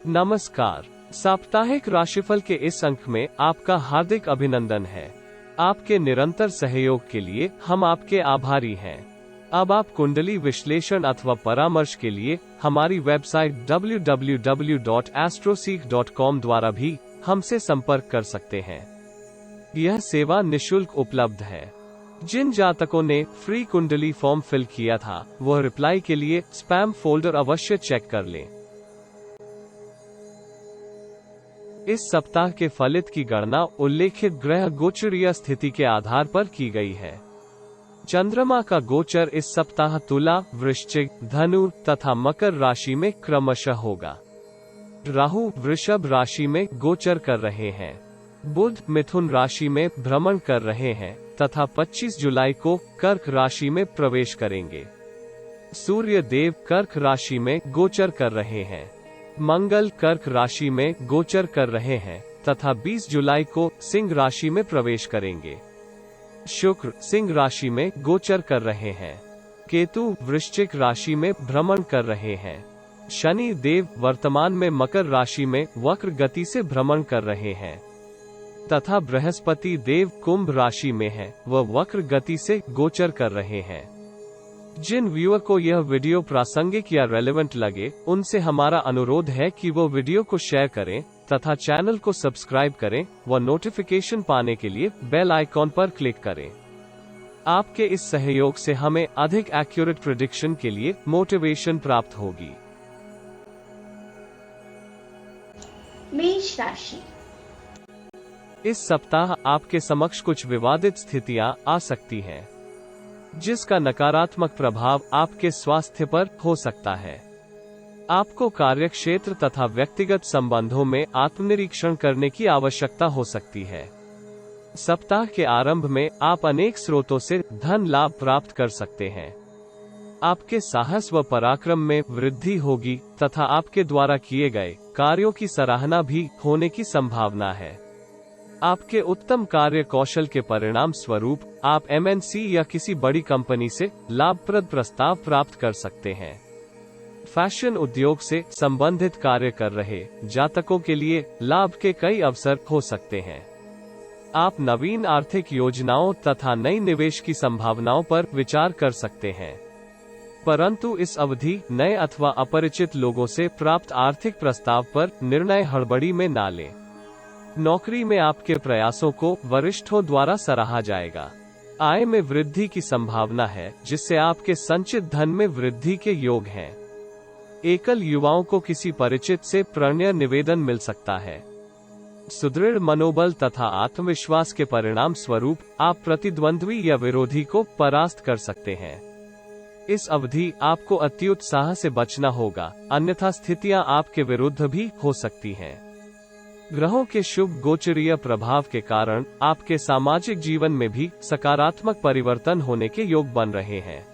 नमस्कार। साप्ताहिक राशिफल के इस अंक में आपका हार्दिक अभिनंदन है। आपके निरंतर सहयोग के लिए हम आपके आभारी हैं। अब आप कुंडली विश्लेषण अथवा परामर्श के लिए हमारी वेबसाइट www.astroseek.com द्वारा भी हमसे संपर्क कर सकते हैं। यह सेवा निशुल्क उपलब्ध है। जिन जातकों ने फ्री कुंडली फॉर्म फिल किया था, वह रिप्लाई के लिए स्पैम फोल्डर अवश्य चेक कर लें। इस सप्ताह के फलित की गणना उल्लेखित ग्रह गोचरीय स्थिति के आधार पर की गई है। चंद्रमा का गोचर इस सप्ताह तुला, वृश्चिक, धनु तथा मकर राशि में क्रमशः होगा। राहु वृषभ राशि में गोचर कर रहे हैं। बुध मिथुन राशि में भ्रमण कर रहे हैं तथा 25 जुलाई को कर्क राशि में प्रवेश करेंगे। सूर्य देव कर्क राशि में गोचर कर रहे हैं। मंगल कर्क राशि में गोचर कर रहे हैं तथा 20 जुलाई को सिंह राशि में प्रवेश करेंगे। शुक्र सिंह राशि में गोचर कर रहे हैं। केतु वृश्चिक राशि में भ्रमण कर रहे हैं। शनि देव वर्तमान में मकर राशि में वक्र गति से भ्रमण कर रहे हैं तथा बृहस्पति देव कुंभ राशि में है, वह वक्र गति से गोचर कर रहे हैं। जिन व्यूअर को यह वीडियो प्रासंगिक या रेलेवेंट लगे, उनसे हमारा अनुरोध है कि वो वीडियो को शेयर करें तथा चैनल को सब्सक्राइब करें व नोटिफिकेशन पाने के लिए बेल आइकॉन पर क्लिक करें। आपके इस सहयोग से हमें अधिक एक्यूरेट प्रेडिक्शन के लिए मोटिवेशन प्राप्त होगी। मेष राशि। इस सप्ताह आपके समक्ष कुछ विवादित स्थितियां आ सकती हैं, जिसका नकारात्मक प्रभाव आपके स्वास्थ्य पर हो सकता है। आपको कार्यक्षेत्र तथा व्यक्तिगत संबंधों में आत्मनिरीक्षण करने की आवश्यकता हो सकती है। सप्ताह के आरंभ में आप अनेक स्रोतों से धन लाभ प्राप्त कर सकते हैं। आपके साहस व पराक्रम में वृद्धि होगी तथा आपके द्वारा किए गए कार्यों की सराहना भी होने की संभावना है। आपके उत्तम कार्य कौशल के परिणाम स्वरूप आप MNC या किसी बड़ी कंपनी से लाभप्रद प्रस्ताव प्राप्त कर सकते हैं। फैशन उद्योग से संबंधित कार्य कर रहे जातकों के लिए लाभ के कई अवसर हो सकते हैं। आप नवीन आर्थिक योजनाओं तथा नई निवेश की संभावनाओं पर विचार कर सकते हैं, परंतु इस अवधि नए अथवा अपरिचित लोगों से प्राप्त आर्थिक प्रस्ताव पर निर्णय हड़बड़ी में न लें। नौकरी में आपके प्रयासों को वरिष्ठों द्वारा सराहा जाएगा। आय में वृद्धि की संभावना है, जिससे आपके संचित धन में वृद्धि के योग हैं। एकल युवाओं को किसी परिचित से प्रणय निवेदन मिल सकता है। सुदृढ़ मनोबल तथा आत्मविश्वास के परिणाम स्वरूप आप प्रतिद्वंद्वी या विरोधी को परास्त कर सकते हैं। इस अवधि आपको अत्युत्साह से बचना होगा, अन्यथा स्थितियां आपके विरुद्ध भी हो सकती हैं। ग्रहों के शुभ गोचरीय प्रभाव के कारण आपके सामाजिक जीवन में भी सकारात्मक परिवर्तन होने के योग बन रहे हैं।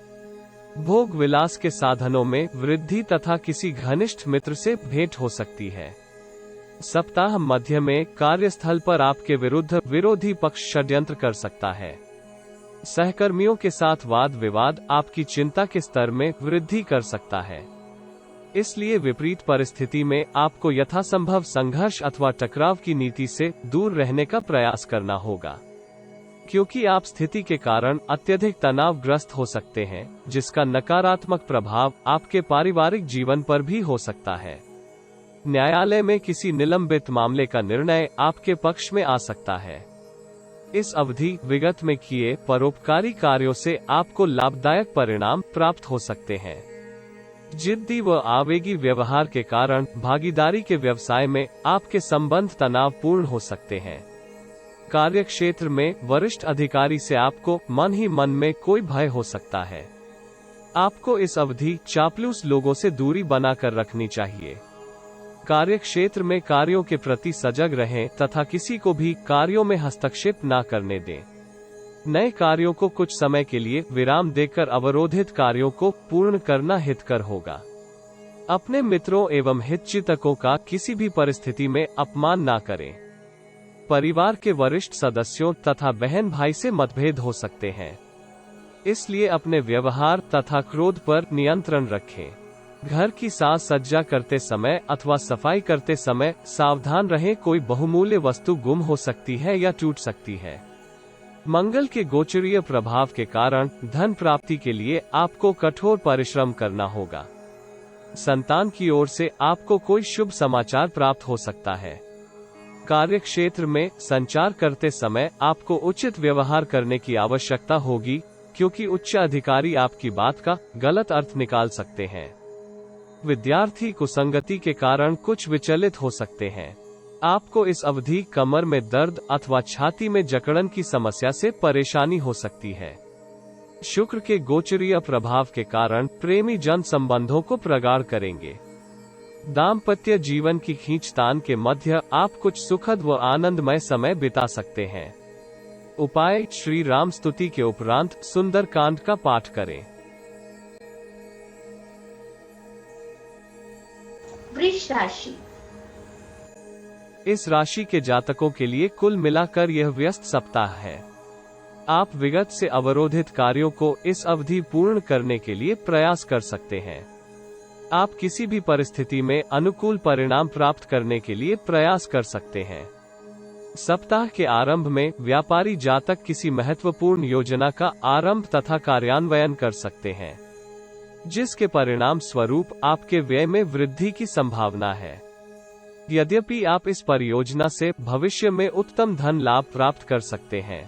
भोग विलास के साधनों में वृद्धि तथा किसी घनिष्ठ मित्र से भेंट हो सकती है। सप्ताह मध्य में कार्यस्थल पर आपके विरुद्ध विरोधी पक्ष षड्यंत्र कर सकता है। सहकर्मियों के साथ वाद विवाद आपकी चिंता के स्तर में वृद्धि कर सकता है। इसलिए विपरीत परिस्थिति में आपको यथासंभव संघर्ष अथवा टकराव की नीति से दूर रहने का प्रयास करना होगा, क्योंकि आप स्थिति के कारण अत्यधिक तनावग्रस्त हो सकते हैं, जिसका नकारात्मक प्रभाव आपके पारिवारिक जीवन पर भी हो सकता है। न्यायालय में किसी निलंबित मामले का निर्णय आपके पक्ष में आ सकता है। इस अवधि विगत में किए परोपकारी कार्यों से आपको लाभदायक परिणाम प्राप्त हो सकते हैं। जिद्दी व आवेगी व्यवहार के कारण भागीदारी के व्यवसाय में आपके संबंध तनावपूर्ण हो सकते हैं। कार्यक्षेत्र में वरिष्ठ अधिकारी से आपको मन ही मन में कोई भय हो सकता है। आपको इस अवधि चापलूस लोगों से दूरी बनाकर रखनी चाहिए। कार्यक्षेत्र में कार्यों के प्रति सजग रहें तथा किसी को भी कार्यों में हस्तक्षेप न करने दें। नए कार्यों को कुछ समय के लिए विराम देकर अवरोधित कार्यों को पूर्ण करना हितकर होगा। अपने मित्रों एवं हितचिंतकों का किसी भी परिस्थिति में अपमान ना करें। परिवार के वरिष्ठ सदस्यों तथा बहन भाई से मतभेद हो सकते हैं, इसलिए अपने व्यवहार तथा क्रोध पर नियंत्रण रखें। घर की साज सज्जा करते समय अथवा सफाई करते समय सावधान रहें, कोई बहुमूल्य वस्तु गुम हो सकती है या टूट सकती है। मंगल के गोचरीय प्रभाव के कारण धन प्राप्ति के लिए आपको कठोर परिश्रम करना होगा। संतान की ओर से आपको कोई शुभ समाचार प्राप्त हो सकता है। कार्य क्षेत्र में संचार करते समय आपको उचित व्यवहार करने की आवश्यकता होगी, क्योंकि उच्च अधिकारी आपकी बात का गलत अर्थ निकाल सकते हैं। विद्यार्थी कुसंगति के कारण कुछ विचलित हो सकते हैं। आपको इस अवधि कमर में दर्द अथवा छाती में जकड़न की समस्या से परेशानी हो सकती है। शुक्र के गोचरीय प्रभाव के कारण प्रेमी जन संबंधों को प्रगाढ़ करेंगे। दाम्पत्य जीवन की खींचतान के मध्य आप कुछ सुखद व आनंदमय समय बिता सकते हैं। उपाय: श्री राम स्तुति के उपरांत सुंदरकांड का पाठ करें। वृष राशि। इस राशि के जातकों के लिए कुल मिलाकर यह व्यस्त सप्ताह है। आप विगत से अवरोधित कार्यों को इस अवधि पूर्ण करने के लिए प्रयास कर सकते हैं। आप किसी भी परिस्थिति में अनुकूल परिणाम प्राप्त करने के लिए प्रयास कर सकते हैं। सप्ताह के आरंभ में व्यापारी जातक किसी महत्वपूर्ण योजना का आरंभ तथा कार्यान्वयन कर सकते हैं, जिसके परिणाम स्वरूप आपके व्यय में वृद्धि की संभावना है। यद्यपि आप इस परियोजना से भविष्य में उत्तम धन लाभ प्राप्त कर सकते हैं।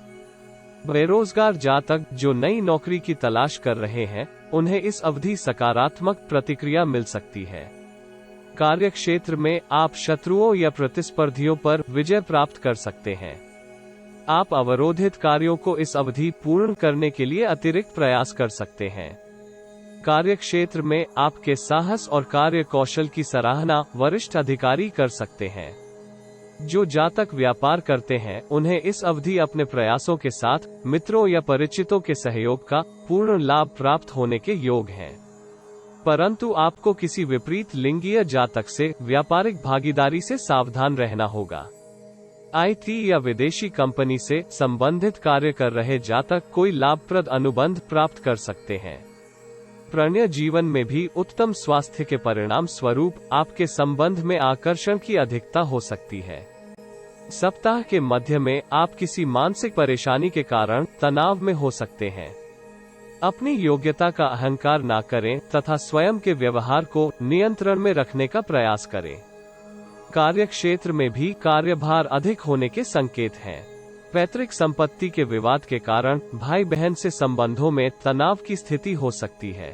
बेरोजगार जातक जो नई नौकरी की तलाश कर रहे हैं, उन्हें इस अवधि सकारात्मक प्रतिक्रिया मिल सकती है। कार्य क्षेत्र में आप शत्रुओं या प्रतिस्पर्धियों पर विजय प्राप्त कर सकते हैं। आप अवरोधित कार्यों को इस अवधि पूर्ण करने के लिए अतिरिक्त प्रयास कर सकते हैं। कार्य क्षेत्र में आपके साहस और कार्य कौशल की सराहना वरिष्ठ अधिकारी कर सकते हैं। जो जातक व्यापार करते हैं, उन्हें इस अवधि अपने प्रयासों के साथ मित्रों या परिचितों के सहयोग का पूर्ण लाभ प्राप्त होने के योग हैं। परंतु आपको किसी विपरीत लिंगीय जातक से व्यापारिक भागीदारी से सावधान रहना होगा। आईटी या विदेशी कंपनी से संबंधित कार्य कर रहे जातक कोई लाभप्रद अनुबंध प्राप्त कर सकते हैं। प्रणय जीवन में भी उत्तम स्वास्थ्य के परिणाम स्वरूप आपके संबंध में आकर्षण की अधिकता हो सकती है। सप्ताह के मध्य में आप किसी मानसिक परेशानी के कारण तनाव में हो सकते हैं। अपनी योग्यता का अहंकार ना करें तथा स्वयं के व्यवहार को नियंत्रण में रखने का प्रयास करें। कार्य क्षेत्र में भी कार्यभार अधिक होने के संकेत हैं। पैतृक संपत्ति के विवाद के कारण भाई बहन से संबंधों में तनाव की स्थिति हो सकती है।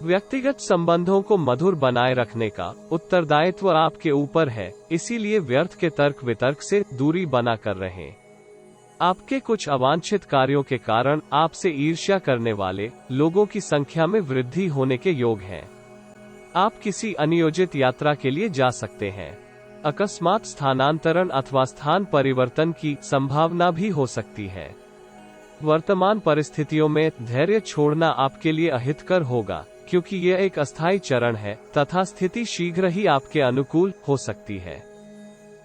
व्यक्तिगत संबंधों को मधुर बनाए रखने का उत्तरदायित्व आपके ऊपर है, इसीलिए व्यर्थ के तर्क वितर्क से दूरी बना कर रहें। आपके कुछ अवांछित कार्यों के कारण आपसे ईर्ष्या करने वाले लोगों की संख्या में वृद्धि होने के योग हैं। आप किसी अनियोजित यात्रा के लिए जा सकते हैं। अकस्मात स्थानांतरण अथवा स्थान परिवर्तन की संभावना भी हो सकती है। वर्तमान परिस्थितियों में धैर्य छोड़ना आपके लिए अहितकर होगा, क्योंकि यह एक अस्थायी चरण है तथा स्थिति शीघ्र ही आपके अनुकूल हो सकती है।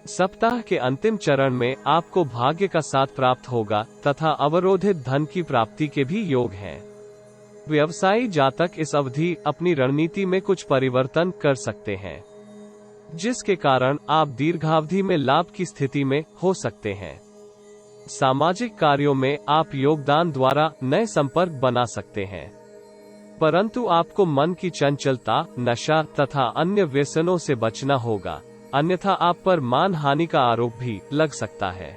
सप्ताह के अंतिम चरण में आपको भाग्य का साथ प्राप्त होगा तथा अवरोधित धन की प्राप्ति के भी योग हैं। व्यवसायी जातक इस अवधि अपनी रणनीति में कुछ परिवर्तन कर सकते हैं, जिसके कारण आप दीर्घावधि में लाभ की स्थिति में हो सकते हैं। सामाजिक कार्यों में आप योगदान द्वारा नए संपर्क बना सकते हैं, परंतु आपको मन की चंचलता, नशा तथा अन्य व्यसनों से बचना होगा, अन्यथा आप पर मान हानि का आरोप भी लग सकता है।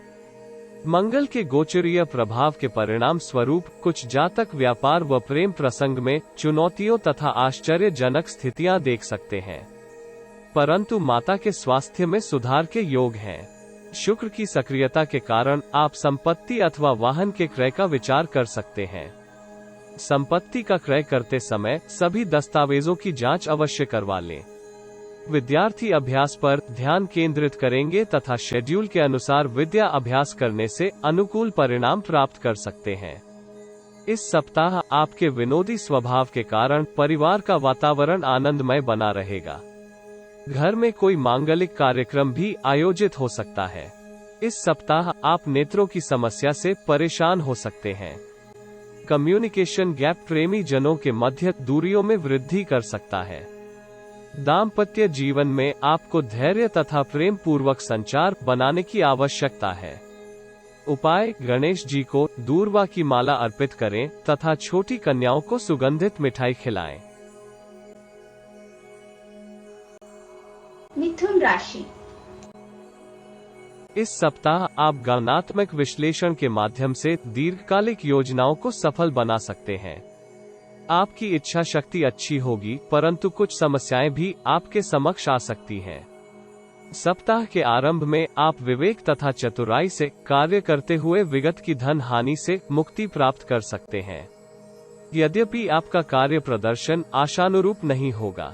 मंगल के गोचरीय प्रभाव के परिणाम स्वरूप कुछ जातक व्यापार व प्रेम प्रसंग में चुनौतियों तथा आश्चर्यजनक स्थितियां देख सकते हैं, परंतु माता के स्वास्थ्य में सुधार के योग हैं। शुक्र की सक्रियता के कारण आप संपत्ति अथवा वाहन के क्रय का विचार कर सकते हैं। संपत्ति का क्रय करते समय सभी दस्तावेजों की जांच अवश्य करवा लें। विद्यार्थी अभ्यास पर ध्यान केंद्रित करेंगे तथा शेड्यूल के अनुसार विद्या अभ्यास करने से अनुकूल परिणाम प्राप्त कर सकते हैं। इस सप्ताह आपके विनोदी स्वभाव के कारण परिवार का वातावरण आनंदमय बना रहेगा। घर में कोई मांगलिक कार्यक्रम भी आयोजित हो सकता है। इस सप्ताह आप नेत्रों की समस्या से परेशान हो सकते हैं। कम्युनिकेशन गैप प्रेमी जनों के मध्य दूरियों में वृद्धि कर सकता है। दाम्पत्य जीवन में आपको धैर्य तथा प्रेम पूर्वक संचार बनाने की आवश्यकता है। उपाय: गणेश जी को दूर्वा की माला अर्पित करें तथा छोटी कन्याओं को सुगंधित मिठाई खिलाएं। मिथुन राशि। इस सप्ताह आप गणनात्मक विश्लेषण के माध्यम से दीर्घकालिक योजनाओं को सफल बना सकते हैं। आपकी इच्छा शक्ति अच्छी होगी, परंतु कुछ समस्याएं भी आपके समक्ष आ सकती हैं। सप्ताह के आरंभ में आप विवेक तथा चतुराई से कार्य करते हुए विगत की धन हानि से मुक्ति प्राप्त कर सकते हैं। यद्यपि आपका कार्य प्रदर्शन आशानुरूप नहीं होगा।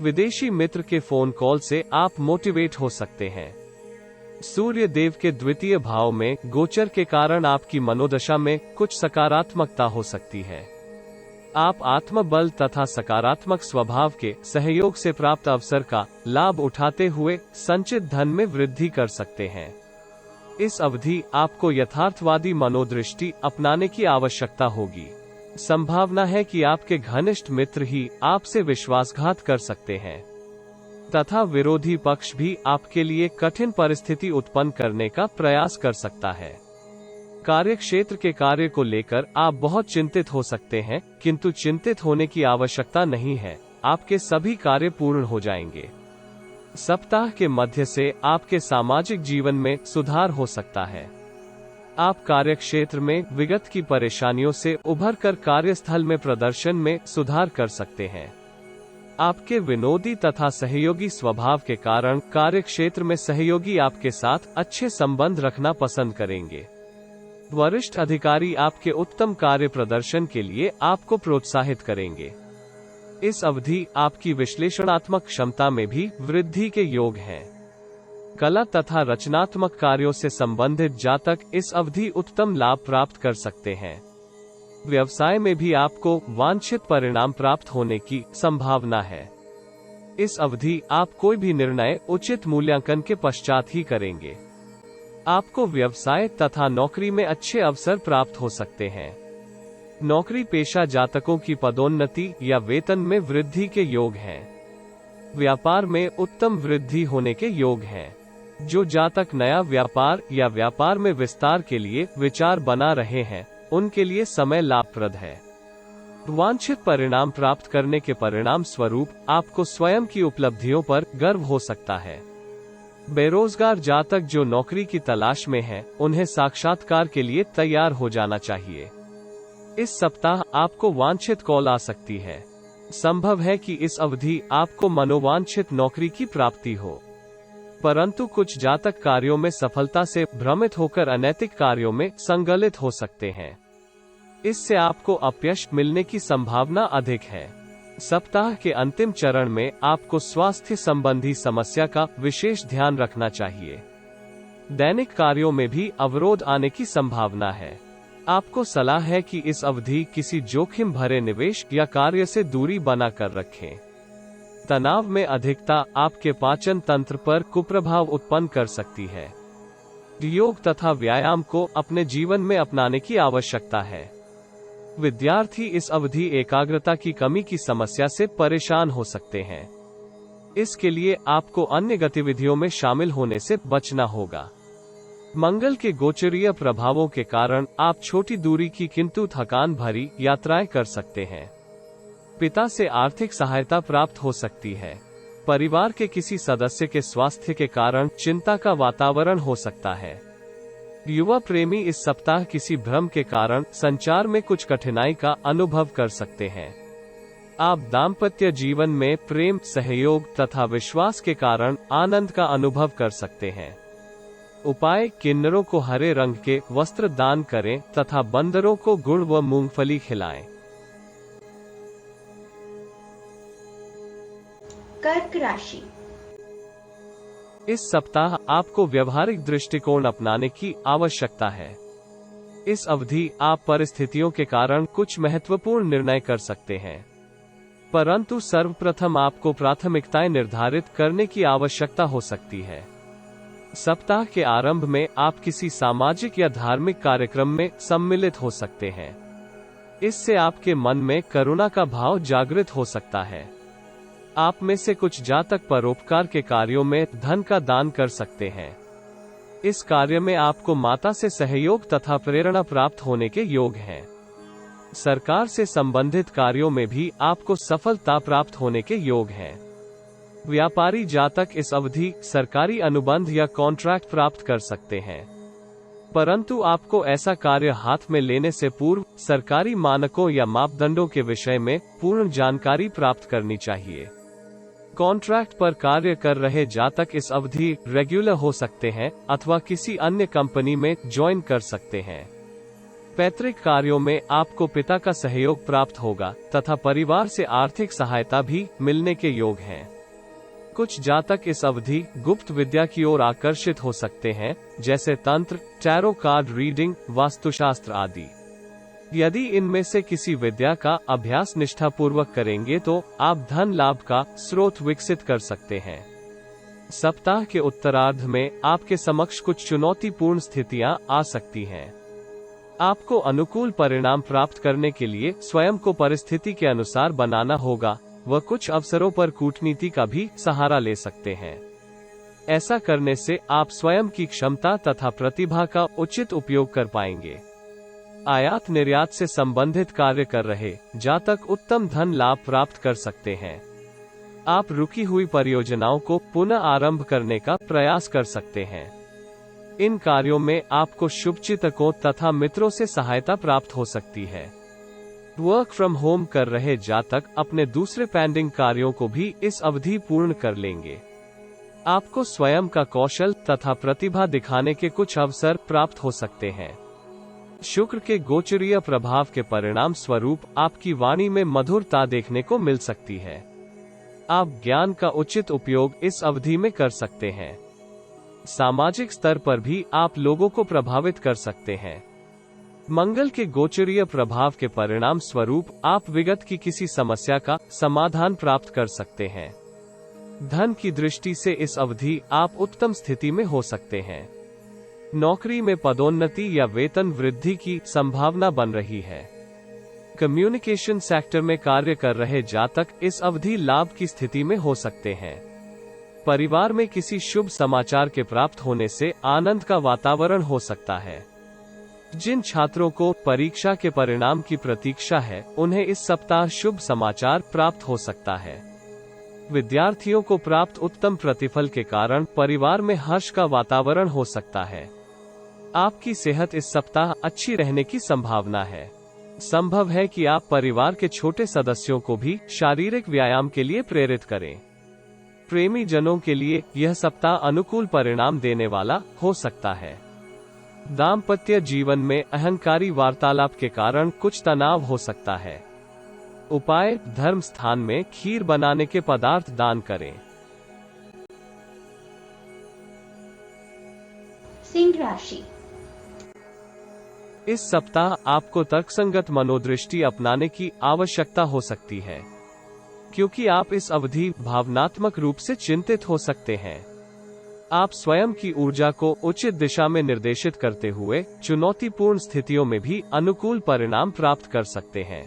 विदेशी मित्र के फोन कॉल से आप मोटिवेट हो सकते हैं। सूर्य देव के द्वितीय भाव में गोचर के कारण आपकी मनोदशा में कुछ सकारात्मकता हो सकती है। आप आत्मबल तथा सकारात्मक स्वभाव के सहयोग से प्राप्त अवसर का लाभ उठाते हुए संचित धन में वृद्धि कर सकते हैं। इस अवधि आपको यथार्थवादी मनोदृष्टि अपनाने की आवश्यकता होगी। संभावना है कि आपके घनिष्ठ मित्र ही आपसे विश्वासघात कर सकते हैं तथा विरोधी पक्ष भी आपके लिए कठिन परिस्थिति उत्पन्न करने का प्रयास कर सकता है। कार्यक्षेत्र के कार्य को लेकर आप बहुत चिंतित हो सकते हैं, किंतु चिंतित होने की आवश्यकता नहीं है। आपके सभी कार्य पूर्ण हो जाएंगे। सप्ताह के मध्य से आपके सामाजिक जीवन में सुधार हो सकता है। आप कार्यक्षेत्र में विगत की परेशानियों से उभरकर कार्यस्थल में प्रदर्शन में सुधार कर सकते हैं। आपके विनोदी तथा सहयोगी स्वभाव के कारण कार्यक्षेत्र में सहयोगी आपके साथ अच्छे संबंध रखना पसंद करेंगे। वरिष्ठ अधिकारी आपके उत्तम कार्य प्रदर्शन के लिए आपको प्रोत्साहित करेंगे। इस अवधि आपकी विश्लेषणात्मक क्षमता में भी वृद्धि के योग हैं। कला तथा रचनात्मक कार्यों से संबंधित जातक इस अवधि उत्तम लाभ प्राप्त कर सकते हैं। व्यवसाय में भी आपको वांछित परिणाम प्राप्त होने की संभावना है। इस अवधि आप कोई भी निर्णय उचित मूल्यांकन के पश्चात ही करेंगे। आपको व्यवसाय तथा नौकरी में अच्छे अवसर प्राप्त हो सकते हैं। नौकरी पेशा जातकों की पदोन्नति या वेतन में वृद्धि के योग हैं। व्यापार में उत्तम वृद्धि होने के योग हैं। जो जातक नया व्यापार या व्यापार में विस्तार के लिए विचार बना रहे हैं, उनके लिए समय लाभप्रद है। वांछित परिणाम प्राप्त करने के परिणाम स्वरूप आपको स्वयं की उपलब्धियों पर गर्व हो सकता है। बेरोजगार जातक जो नौकरी की तलाश में हैं, उन्हें साक्षात्कार के लिए तैयार हो जाना चाहिए। इस सप्ताह आपको वांछित कॉल आ सकती है। संभव है कि इस अवधि आपको मनोवांछित नौकरी की प्राप्ति हो, परंतु कुछ जातक कार्यों में सफलता से भ्रमित होकर अनैतिक कार्यों में संगलित हो सकते हैं। इससे आपको अपयश मिलने की संभावना अधिक है। सप्ताह के अंतिम चरण में आपको स्वास्थ्य संबंधी समस्या का विशेष ध्यान रखना चाहिए। दैनिक कार्यों में भी अवरोध आने की संभावना है। आपको सलाह है कि इस अवधि किसी जोखिम भरे निवेश या कार्य से दूरी बनाकर रखें। तनाव में अधिकता आपके पाचन तंत्र पर कुप्रभाव उत्पन्न कर सकती है। योग तथा व्यायाम को अपने जीवन में अपनाने की आवश्यकता है। विद्यार्थी इस अवधि एकाग्रता की कमी की समस्या से परेशान हो सकते हैं। इसके लिए आपको अन्य गतिविधियों में शामिल होने से बचना होगा। मंगल के गोचरीय प्रभावों के कारण आप छोटी दूरी की किंतु थकान भरी यात्राएं कर सकते हैं। पिता से आर्थिक सहायता प्राप्त हो सकती है। परिवार के किसी सदस्य के स्वास्थ्य के कारण चिंता का वातावरण हो सकता है। युवा प्रेमी इस सप्ताह किसी भ्रम के कारण संचार में कुछ कठिनाई का अनुभव कर सकते हैं। आप दाम्पत्य जीवन में प्रेम, सहयोग तथा विश्वास के कारण आनंद का अनुभव कर सकते हैं। उपाय: किन्नरों को हरे रंग के वस्त्र दान करें तथा बंदरों को गुड़ व मूंगफली खिलाएं। कर्क राशि। इस सप्ताह आपको व्यवहारिक दृष्टिकोण अपनाने की आवश्यकता है। इस अवधि आप परिस्थितियों के कारण कुछ महत्वपूर्ण निर्णय कर सकते हैं, परंतु सर्वप्रथम आपको प्राथमिकताएं निर्धारित करने की आवश्यकता हो सकती है। सप्ताह के आरंभ में आप किसी सामाजिक या धार्मिक कार्यक्रम में सम्मिलित हो सकते हैं। इससे आपके मन में करुणा का भाव जागृत हो सकता है। आप में से कुछ जातक परोपकार के कार्यों में धन का दान कर सकते हैं। इस कार्य में आपको माता से सहयोग तथा प्रेरणा प्राप्त होने के योग हैं। सरकार से संबंधित कार्यों में भी आपको सफलता प्राप्त होने के योग हैं। व्यापारी जातक इस अवधि सरकारी अनुबंध या कॉन्ट्रैक्ट प्राप्त कर सकते हैं, परंतु आपको ऐसा कार्य हाथ में लेने से पूर्व सरकारी मानकों या मापदंडों के विषय में पूर्ण जानकारी प्राप्त करनी चाहिए। कॉन्ट्रैक्ट पर कार्य कर रहे जातक इस अवधि रेगुलर हो सकते हैं अथवा किसी अन्य कंपनी में ज्वाइन कर सकते हैं। पैतृक कार्यों में आपको पिता का सहयोग प्राप्त होगा तथा परिवार से आर्थिक सहायता भी मिलने के योग हैं। कुछ जातक इस अवधि गुप्त विद्या की ओर आकर्षित हो सकते हैं, जैसे तंत्र, टैरो कार्ड रीडिंग, वास्तुशास्त्र आदि। यदि इनमें से किसी विद्या का अभ्यास निष्ठापूर्वक करेंगे तो आप धन लाभ का स्रोत विकसित कर सकते हैं। सप्ताह के उत्तरार्ध में आपके समक्ष कुछ चुनौतीपूर्ण स्थितियां आ सकती हैं। आपको अनुकूल परिणाम प्राप्त करने के लिए स्वयं को परिस्थिति के अनुसार बनाना होगा व कुछ अवसरों पर कूटनीति का भी सहारा ले सकते हैं। ऐसा करने से आप स्वयं की क्षमता तथा प्रतिभा का उचित उपयोग कर पाएंगे। आयात निर्यात से संबंधित कार्य कर रहे जातक उत्तम धन लाभ प्राप्त कर सकते हैं। आप रुकी हुई परियोजनाओं को पुनः आरंभ करने का प्रयास कर सकते हैं। इन कार्यों में आपको शुभचिंतकों तथा मित्रों से सहायता प्राप्त हो सकती है। वर्क फ्रॉम होम कर रहे जातक अपने दूसरे पेंडिंग कार्यों को भी इस अवधि पूर्ण कर लेंगे। आपको स्वयं का कौशल तथा प्रतिभा दिखाने के कुछ अवसर प्राप्त हो सकते हैं। शुक्र के गोचरीय प्रभाव के परिणाम स्वरूप आपकी वाणी में मधुरता देखने को मिल सकती है। आप ज्ञान का उचित उपयोग इस अवधि में कर सकते हैं। सामाजिक स्तर पर भी आप लोगों को प्रभावित कर सकते हैं। मंगल के गोचरीय प्रभाव के परिणाम स्वरूप आप विगत की किसी समस्या का समाधान प्राप्त कर सकते हैं। धन की दृष्टि से इस अवधि आप उत्तम स्थिति में हो सकते हैं। नौकरी में पदोन्नति या वेतन वृद्धि की संभावना बन रही है। कम्युनिकेशन सेक्टर में कार्य कर रहे जातक इस अवधि लाभ की स्थिति में हो सकते हैं। परिवार में किसी शुभ समाचार के प्राप्त होने से आनंद का वातावरण हो सकता है। जिन छात्रों को परीक्षा के परिणाम की प्रतीक्षा है, उन्हें इस सप्ताह शुभ समाचार प्राप्त हो सकता है। विद्यार्थियों को प्राप्त उत्तम प्रतिफल के कारण परिवार में हर्ष का वातावरण हो सकता है। आपकी सेहत इस सप्ताह अच्छी रहने की संभावना है। संभव है कि आप परिवार के छोटे सदस्यों को भी शारीरिक व्यायाम के लिए प्रेरित करें। प्रेमी जनों के लिए यह सप्ताह अनुकूल परिणाम देने वाला हो सकता है। दाम्पत्य जीवन में अहंकारी वार्तालाप के कारण कुछ तनाव हो सकता है। उपाय: धर्म स्थान में खीर बनाने के पदार्थ दान करें। सिंह राशि। इस सप्ताह आपको तर्कसंगत मनोदृष्टि अपनाने की आवश्यकता हो सकती है, क्योंकि आप इस अवधि भावनात्मक रूप से चिंतित हो सकते हैं। आप स्वयं की ऊर्जा को उचित दिशा में निर्देशित करते हुए चुनौतीपूर्ण स्थितियों में भी अनुकूल परिणाम प्राप्त कर सकते हैं।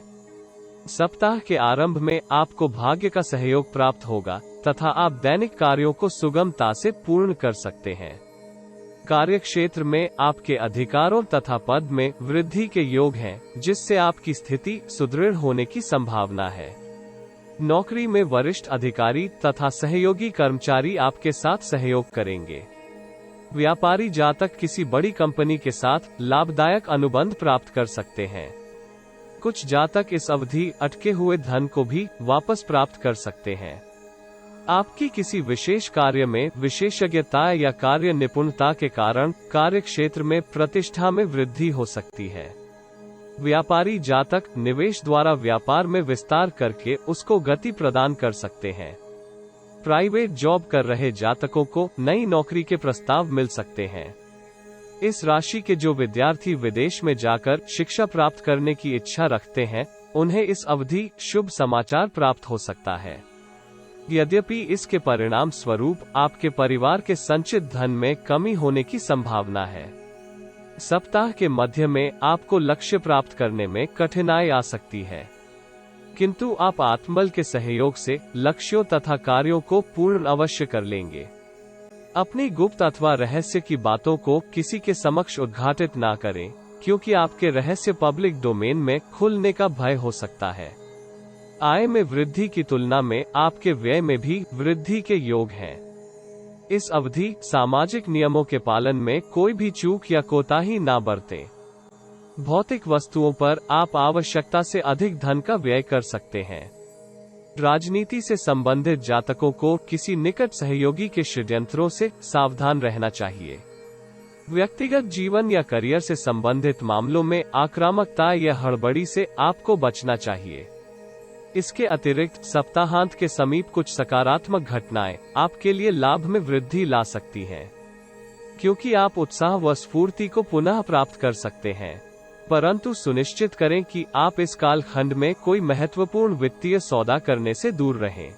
सप्ताह के आरंभ में आपको भाग्य का सहयोग प्राप्त होगा तथा आप दैनिक कार्यों को सुगमता से पूर्ण कर सकते हैं। कार्यक्षेत्र में आपके अधिकारों तथा पद में वृद्धि के योग हैं, जिससे आपकी स्थिति सुदृढ़ होने की संभावना है। नौकरी में वरिष्ठ अधिकारी तथा सहयोगी कर्मचारी आपके साथ सहयोग करेंगे। व्यापारी जातक किसी बड़ी कंपनी के साथ लाभदायक अनुबंध प्राप्त कर सकते हैं। कुछ जातक इस अवधि अटके हुए धन को भी वापस प्राप्त कर सकते हैं। आपकी किसी विशेष कार्य में विशेषज्ञता या कार्य निपुणता के कारण कार्यक्षेत्र में प्रतिष्ठा में वृद्धि हो सकती है। व्यापारी जातक निवेश द्वारा व्यापार में विस्तार करके उसको गति प्रदान कर सकते हैं। प्राइवेट जॉब कर रहे जातकों को नई नौकरी के प्रस्ताव मिल सकते हैं। इस राशि के जो विद्यार्थी विदेश में जाकर शिक्षा प्राप्त करने की इच्छा रखते हैं, उन्हें इस अवधि शुभ समाचार प्राप्त हो सकता है। यद्यपि इसके परिणाम स्वरूप आपके परिवार के संचित धन में कमी होने की संभावना है। सप्ताह के मध्य में आपको लक्ष्य प्राप्त करने में कठिनाई आ सकती है। किंतु आप आत्मबल के सहयोग से लक्ष्यों तथा कार्यों को पूर्ण अवश्य कर लेंगे। अपनी गुप्त अथवा रहस्य की बातों को किसी के समक्ष उद्घाटित ना करें, क्योंकि आपके रहस्य पब्लिक डोमेन में खुलने का भय हो सकता है। आय में वृद्धि की तुलना में आपके व्यय में भी वृद्धि के योग हैं। इस अवधि सामाजिक नियमों के पालन में कोई भी चूक या कोताही ना बरतें। भौतिक वस्तुओं पर आप आवश्यकता से अधिक धन का व्यय कर सकते हैं। राजनीति से संबंधित जातकों को किसी निकट सहयोगी के षड्यंत्रों से सावधान रहना चाहिए। व्यक्तिगत जीवन या करियर से संबंधित मामलों में आक्रामकता या हड़बड़ी से आपको बचना चाहिए। इसके अतिरिक्त सप्ताहांत के समीप कुछ सकारात्मक घटनाएं आपके लिए लाभ में वृद्धि ला सकती हैं, क्योंकि आप उत्साह व स्फूर्ति को पुनः प्राप्त कर सकते हैं। परंतु सुनिश्चित करें कि आप इस कालखंड में कोई महत्वपूर्ण वित्तीय सौदा करने से दूर रहें।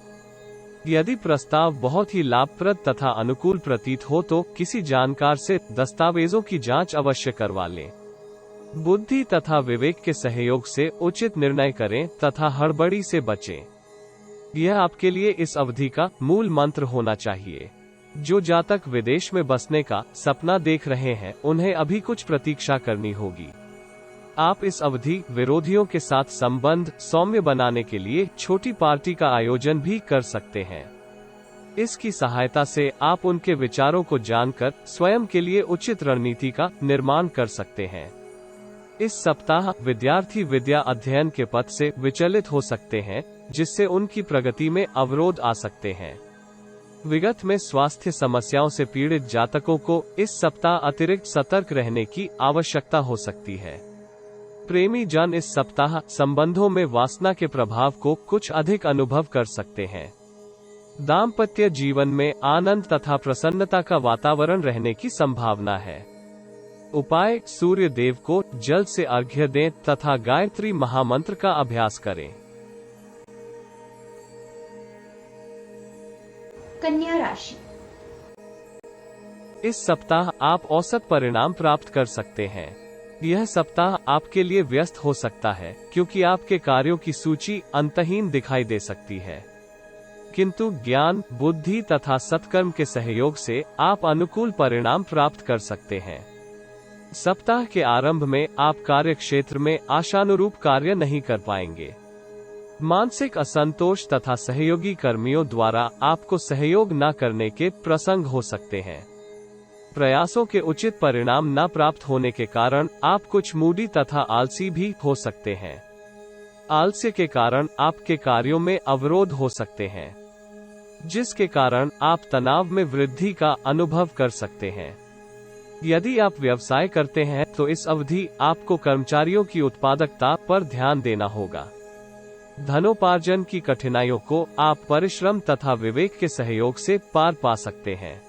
यदि प्रस्ताव बहुत ही लाभप्रद तथा अनुकूल प्रतीत हो तो किसी जानकार से दस्तावेजों की जांच अवश्य करवा लें। बुद्धि तथा विवेक के सहयोग से उचित निर्णय करें तथा हड़बड़ी से बचें। यह आपके लिए इस अवधि का मूल मंत्र होना चाहिए। जो जातक विदेश में बसने का सपना देख रहे हैं, उन्हें अभी कुछ प्रतीक्षा करनी होगी। आप इस अवधि विरोधियों के साथ संबंध सौम्य बनाने के लिए छोटी पार्टी का आयोजन भी कर सकते हैं। इसकी सहायता से आप उनके विचारों को जानकर स्वयं के लिए उचित रणनीति का निर्माण कर सकते हैं। इस सप्ताह विद्यार्थी विद्या अध्ययन के पथ से विचलित हो सकते हैं, जिससे उनकी प्रगति में अवरोध आ सकते हैं। विगत में स्वास्थ्य समस्याओं से पीड़ित जातकों को इस सप्ताह अतिरिक्त सतर्क रहने की आवश्यकता हो सकती है। प्रेमी जन इस सप्ताह संबंधों में वासना के प्रभाव को कुछ अधिक अनुभव कर सकते हैं। दाम्पत्य जीवन में आनंद तथा प्रसन्नता का वातावरण रहने की संभावना है। उपाय: सूर्य देव को जल से अर्घ्य दें तथा गायत्री महामंत्र का अभ्यास करें। कन्या राशि। इस सप्ताह आप औसत परिणाम प्राप्त कर सकते हैं। यह सप्ताह आपके लिए व्यस्त हो सकता है, क्योंकि आपके कार्यों की सूची अंतहीन दिखाई दे सकती है। किंतु ज्ञान, बुद्धि तथा सत्कर्म के सहयोग से आप अनुकूल परिणाम प्राप्त कर सकते हैं। सप्ताह के आरंभ में आप कार्य क्षेत्र में आशानुरूप कार्य नहीं कर पाएंगे। मानसिक असंतोष तथा सहयोगी कर्मियों द्वारा आपको सहयोग न करने के प्रसंग हो सकते हैं। प्रयासों के उचित परिणाम न प्राप्त होने के कारण आप कुछ मूडी तथा आलसी भी हो सकते हैं। आलस्य के कारण आपके कार्यों में अवरोध हो सकते हैं, जिसके कारण आप तनाव में वृद्धि का अनुभव कर सकते हैं। यदि आप व्यवसाय करते हैं तो इस अवधि आपको कर्मचारियों की उत्पादकता पर ध्यान देना होगा। धनोपार्जन की कठिनाइयों को आप परिश्रम तथा विवेक के सहयोग से पार पा सकते हैं।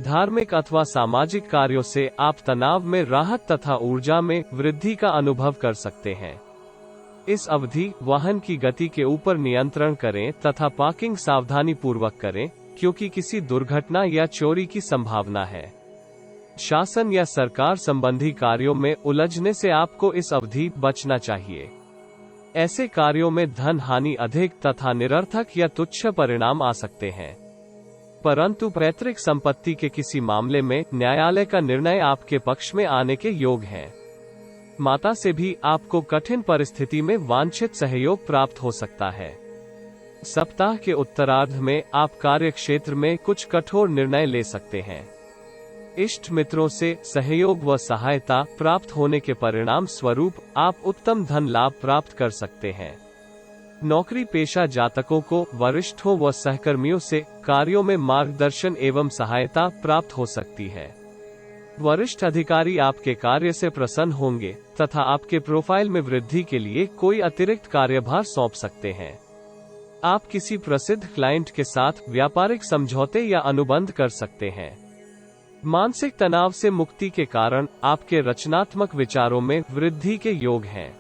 धार्मिक अथवा सामाजिक कार्यों से आप तनाव में राहत तथा ऊर्जा में वृद्धि का अनुभव कर सकते हैं। इस अवधि वाहन की गति के ऊपर नियंत्रण करें तथा पार्किंग सावधानी पूर्वक करें, क्योंकि किसी दुर्घटना या चोरी की संभावना है। शासन या सरकार संबंधी कार्यों में उलझने से आपको इस अवधि बचना चाहिए। ऐसे कार्यों में धन हानि अधिक तथा निरर्थक या तुच्छ परिणाम आ सकते हैं। परंतु पैतृक संपत्ति के किसी मामले में न्यायालय का निर्णय आपके पक्ष में आने के योग है। माता से भी आपको कठिन परिस्थिति में वांछित सहयोग प्राप्त हो सकता है। सप्ताह के उत्तरार्ध में आप कार्य क्षेत्र में कुछ कठोर निर्णय ले सकते हैं। इष्ट मित्रों से सहयोग व सहायता प्राप्त होने के परिणाम स्वरूप आप उत्तम धन लाभ प्राप्त कर सकते हैं। नौकरी पेशा जातकों को वरिष्ठों व सहकर्मियों से कार्यों में मार्गदर्शन एवं सहायता प्राप्त हो सकती है। वरिष्ठ अधिकारी आपके कार्य से प्रसन्न होंगे तथा आपके प्रोफाइल में वृद्धि के लिए कोई अतिरिक्त कार्यभार सौंप सकते हैं। आप किसी प्रसिद्ध क्लाइंट के साथ व्यापारिक समझौते या अनुबंध कर सकते हैं। मानसिक तनाव से मुक्ति के कारण आपके रचनात्मक विचारों में वृद्धि के योग हैं,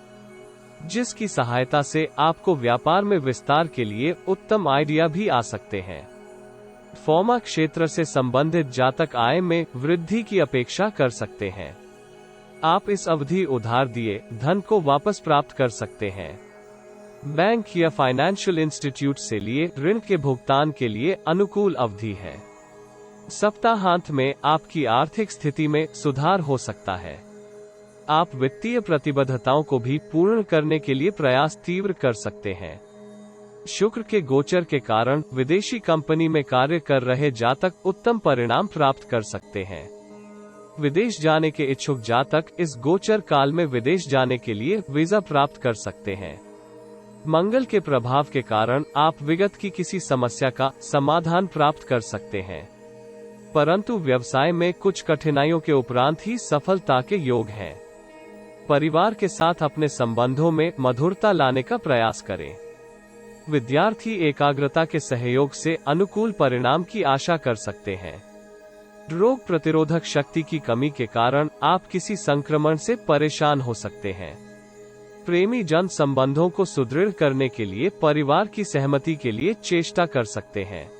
जिसकी सहायता से आपको व्यापार में विस्तार के लिए उत्तम आइडिया भी आ सकते हैं। फार्मा क्षेत्र से संबंधित जातक आय में वृद्धि की अपेक्षा कर सकते हैं। आप इस अवधि उधार दिए धन को वापस प्राप्त कर सकते हैं। बैंक या फाइनेंशियल इंस्टीट्यूट से लिए ऋण के भुगतान के लिए अनुकूल अवधि है। सप्ताहांत में आपकी आर्थिक स्थिति में सुधार हो सकता है। आप वित्तीय प्रतिबद्धताओं को भी पूर्ण करने के लिए प्रयास तीव्र कर सकते हैं। शुक्र के गोचर के कारण विदेशी कंपनी में कार्य कर रहे जातक उत्तम परिणाम प्राप्त कर सकते हैं। विदेश जाने के इच्छुक जातक इस गोचर काल में विदेश जाने के लिए वीजा प्राप्त कर सकते हैं। मंगल के प्रभाव के कारण आप विगत की किसी समस्या का समाधान प्राप्त कर सकते हैं, परंतु व्यवसाय में कुछ कठिनाइयों के उपरांत ही सफलता के योग हैं। परिवार के साथ अपने संबंधों में मधुरता लाने का प्रयास करें। विद्यार्थी एकाग्रता के सहयोग से अनुकूल परिणाम की आशा कर सकते हैं। रोग प्रतिरोधक शक्ति की कमी के कारण आप किसी संक्रमण से परेशान हो सकते हैं। प्रेमी जन संबंधों को सुदृढ़ करने के लिए परिवार की सहमति के लिए चेष्टा कर सकते हैं।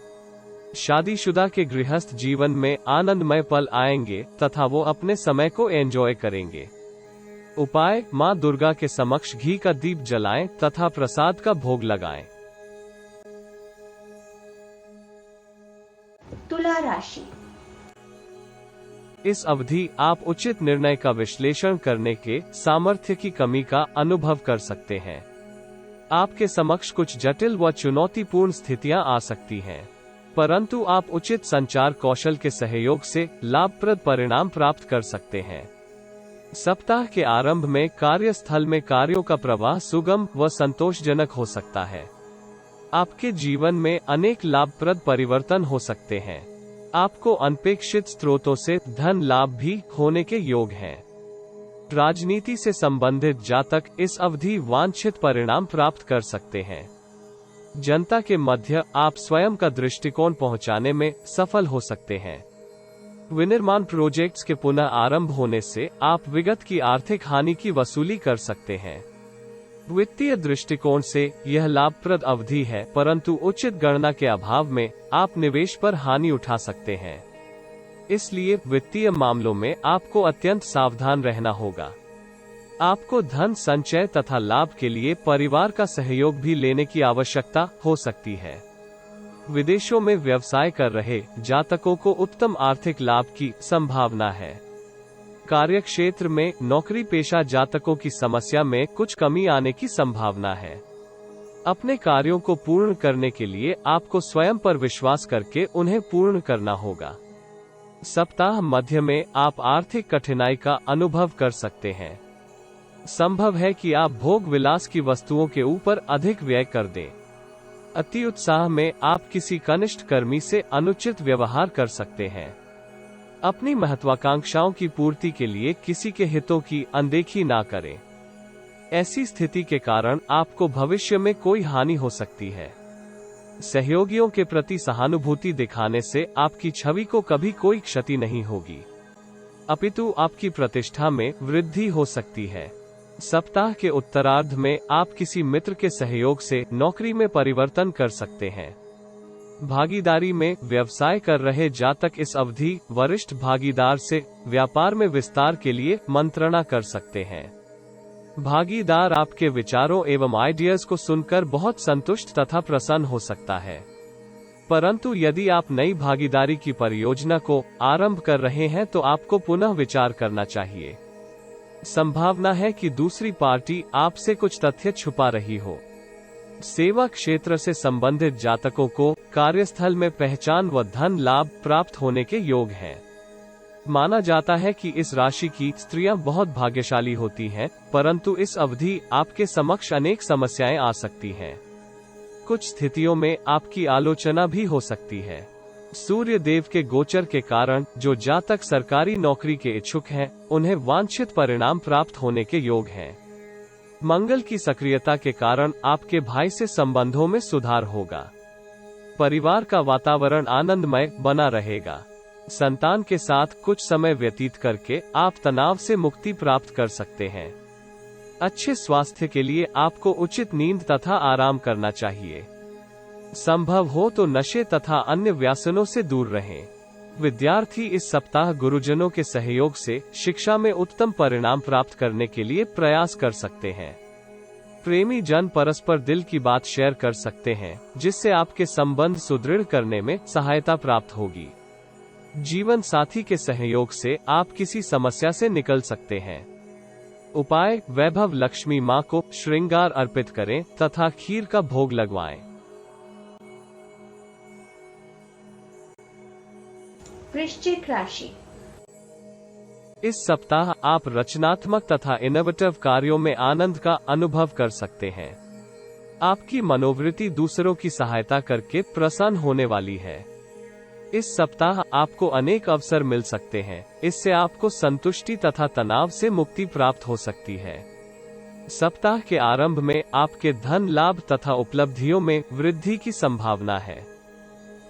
शादीशुदा के गृहस्थ जीवन में आनंदमय पल आएंगे तथा वो अपने समय को एंजॉय करेंगे। उपाय: मां दुर्गा के समक्ष घी का दीप जलाएं तथा प्रसाद का भोग लगाएं। तुला राशि। इस अवधि आप उचित निर्णय का विश्लेषण करने के सामर्थ्य की कमी का अनुभव कर सकते हैं। आपके समक्ष कुछ जटिल व चुनौतीपूर्ण स्थितियां आ सकती हैं, परंतु आप उचित संचार कौशल के सहयोग से लाभप्रद परिणाम प्राप्त कर सकते हैं। सप्ताह के आरंभ में कार्यस्थल में कार्यों का प्रवाह सुगम व संतोषजनक हो सकता है। आपके जीवन में अनेक लाभप्रद परिवर्तन हो सकते हैं। आपको अनपेक्षित स्रोतों से धन लाभ भी होने के योग हैं। राजनीति से संबंधित जातक इस अवधि वांछित परिणाम प्राप्त कर सकते हैं। जनता के मध्य आप स्वयं का दृष्टिकोण पहुंचाने में सफल हो सकते हैं। विनिर्माण प्रोजेक्ट्स के पुनः आरंभ होने से आप विगत की आर्थिक हानि की वसूली कर सकते हैं। वित्तीय दृष्टिकोण से यह लाभप्रद अवधि है, परंतु उचित गणना के अभाव में आप निवेश पर हानि उठा सकते हैं। इसलिए वित्तीय मामलों में आपको अत्यंत सावधान रहना होगा। आपको धन संचय तथा लाभ के लिए परिवार का सहयोग भी लेने की आवश्यकता हो सकती है। विदेशों में व्यवसाय कर रहे जातकों को उत्तम आर्थिक लाभ की संभावना है। कार्यक्षेत्र में नौकरी पेशा जातकों की समस्या में कुछ कमी आने की संभावना है। अपने कार्यों को पूर्ण करने के लिए आपको स्वयं पर विश्वास करके उन्हें पूर्ण करना होगा। सप्ताह मध्य में आप आर्थिक कठिनाई का अनुभव कर सकते हैं। संभव है कि आप भोग विलास की वस्तुओं के ऊपर अधिक व्यय कर दें। अति उत्साह में आप किसी कनिष्ठ कर्मी से अनुचित व्यवहार कर सकते हैं। अपनी महत्वाकांक्षाओं की पूर्ति के लिए किसी के हितों की अनदेखी ना करें। ऐसी स्थिति के कारण आपको भविष्य में कोई हानि हो सकती है। सहयोगियों के प्रति सहानुभूति दिखाने से आपकी छवि को कभी कोई क्षति नहीं होगी, अपितु आपकी प्रतिष्ठा में वृद्धि हो सकती है। सप्ताह के उत्तरार्ध में आप किसी मित्र के सहयोग से नौकरी में परिवर्तन कर सकते हैं। भागीदारी में व्यवसाय कर रहे जातक इस अवधि वरिष्ठ भागीदार से व्यापार में विस्तार के लिए मंत्रणा कर सकते हैं। भागीदार आपके विचारों एवं आइडियाज को सुनकर बहुत संतुष्ट तथा प्रसन्न हो सकता है, परंतु यदि आप नई भागीदारी की परियोजना को आरंभ कर रहे हैं तो आपको पुनः विचार करना चाहिए। संभावना है कि दूसरी पार्टी आपसे कुछ तथ्य छुपा रही हो। सेवा क्षेत्र से संबंधित जातकों को कार्यस्थल में पहचान व धन लाभ प्राप्त होने के योग हैं। माना जाता है कि इस राशि की स्त्रियां बहुत भाग्यशाली होती हैं, परंतु इस अवधि आपके समक्ष अनेक समस्याएं आ सकती हैं। कुछ स्थितियों में आपकी आलोचना भी हो सकती है। सूर्य देव के गोचर के कारण जो जातक सरकारी नौकरी के इच्छुक हैं, उन्हें वांछित परिणाम प्राप्त होने के योग हैं। मंगल की सक्रियता के कारण आपके भाई से संबंधों में सुधार होगा। परिवार का वातावरण आनंदमय बना रहेगा। संतान के साथ कुछ समय व्यतीत करके आप तनाव से मुक्ति प्राप्त कर सकते हैं। अच्छे स्वास्थ्य के लिए आपको उचित नींद तथा आराम करना चाहिए। संभव हो तो नशे तथा अन्य व्यसनों से दूर रहें। विद्यार्थी इस सप्ताह गुरुजनों के सहयोग से शिक्षा में उत्तम परिणाम प्राप्त करने के लिए प्रयास कर सकते हैं। प्रेमी जन परस्पर दिल की बात शेयर कर सकते हैं, जिससे आपके संबंध सुदृढ़ करने में सहायता प्राप्त होगी। जीवन साथी के सहयोग से आप किसी समस्या से निकल सकते हैं। उपाय: वैभव लक्ष्मी मां को श्रृंगार अर्पित करें तथा खीर का भोग लगवाएं। वृश्चिक राशि। इस सप्ताह आप रचनात्मक तथा इनोवेटिव कार्यों में आनंद का अनुभव कर सकते हैं। आपकी मनोवृत्ति दूसरों की सहायता करके प्रसन्न होने वाली है। इस सप्ताह आपको अनेक अवसर मिल सकते हैं, इससे आपको संतुष्टि तथा तनाव से मुक्ति प्राप्त हो सकती है। सप्ताह के आरंभ में आपके धन लाभ तथा उपलब्धियों में वृद्धि की संभावना है,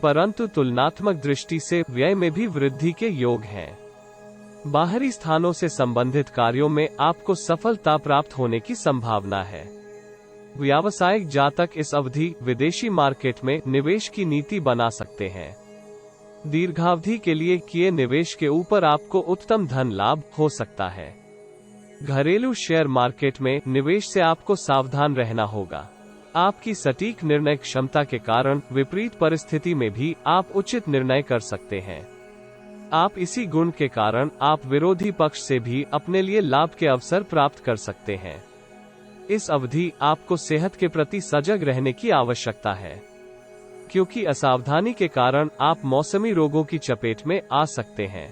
परंतु तुलनात्मक दृष्टि से व्यय में भी वृद्धि के योग हैं। बाहरी स्थानों से संबंधित कार्यों में आपको सफलता प्राप्त होने की संभावना है। व्यावसायिक जातक इस अवधि विदेशी मार्केट में निवेश की नीति बना सकते हैं। दीर्घावधि के लिए किए निवेश के ऊपर आपको उत्तम धन लाभ हो सकता है। घरेलू शेयर मार्केट में निवेश से आपको सावधान रहना होगा। आपकी सटीक निर्णय क्षमता के कारण विपरीत परिस्थिति में भी आप उचित निर्णय कर सकते हैं। आप इसी गुण के कारण आप विरोधी पक्ष से भी अपने लिए लाभ के अवसर प्राप्त कर सकते हैं। इस अवधि आपको सेहत के प्रति सजग रहने की आवश्यकता है, क्योंकि असावधानी के कारण आप मौसमी रोगों की चपेट में आ सकते हैं।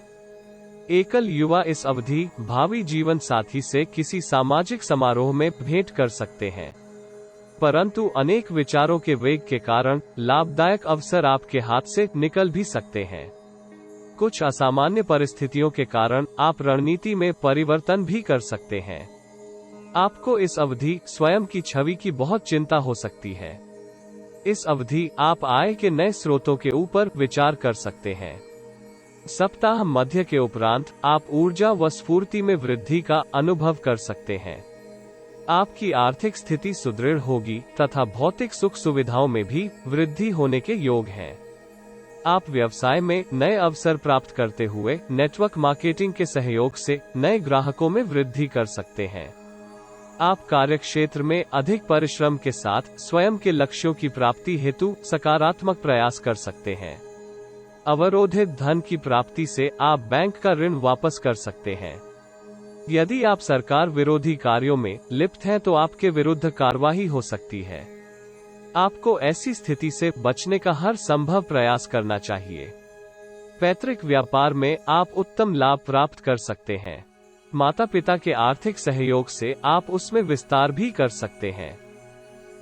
एकल युवा इस अवधि भावी जीवन साथी से किसी सामाजिक समारोह में भेंट कर सकते हैं, परंतु अनेक विचारों के वेग के कारण लाभदायक अवसर आपके हाथ से निकल भी सकते हैं। कुछ असामान्य परिस्थितियों के कारण आप रणनीति में परिवर्तन भी कर सकते हैं। आपको इस अवधि स्वयं की छवि की बहुत चिंता हो सकती है। इस अवधि आप आय के नए स्रोतों के ऊपर विचार कर सकते हैं। सप्ताह मध्य के उपरांत आप ऊर्जा व स्फूर्ति में वृद्धि का अनुभव कर सकते हैं। आपकी आर्थिक स्थिति सुदृढ़ होगी तथा भौतिक सुख सुविधाओं में भी वृद्धि होने के योग हैं। आप व्यवसाय में नए अवसर प्राप्त करते हुए नेटवर्क मार्केटिंग के सहयोग से नए ग्राहकों में वृद्धि कर सकते हैं। आप कार्यक्षेत्र में अधिक परिश्रम के साथ स्वयं के लक्ष्यों की प्राप्ति हेतु सकारात्मक प्रयास कर सकते हैं। अवरोधित धन की प्राप्ति से आप बैंक का ऋण वापस कर सकते हैं। यदि आप सरकार विरोधी कार्यों में लिप्त हैं तो आपके विरुद्ध कार्रवाई हो सकती है। आपको ऐसी स्थिति से बचने का हर संभव प्रयास करना चाहिए। पैतृक व्यापार में आप उत्तम लाभ प्राप्त कर सकते हैं। माता पिता के आर्थिक सहयोग से आप उसमें विस्तार भी कर सकते हैं,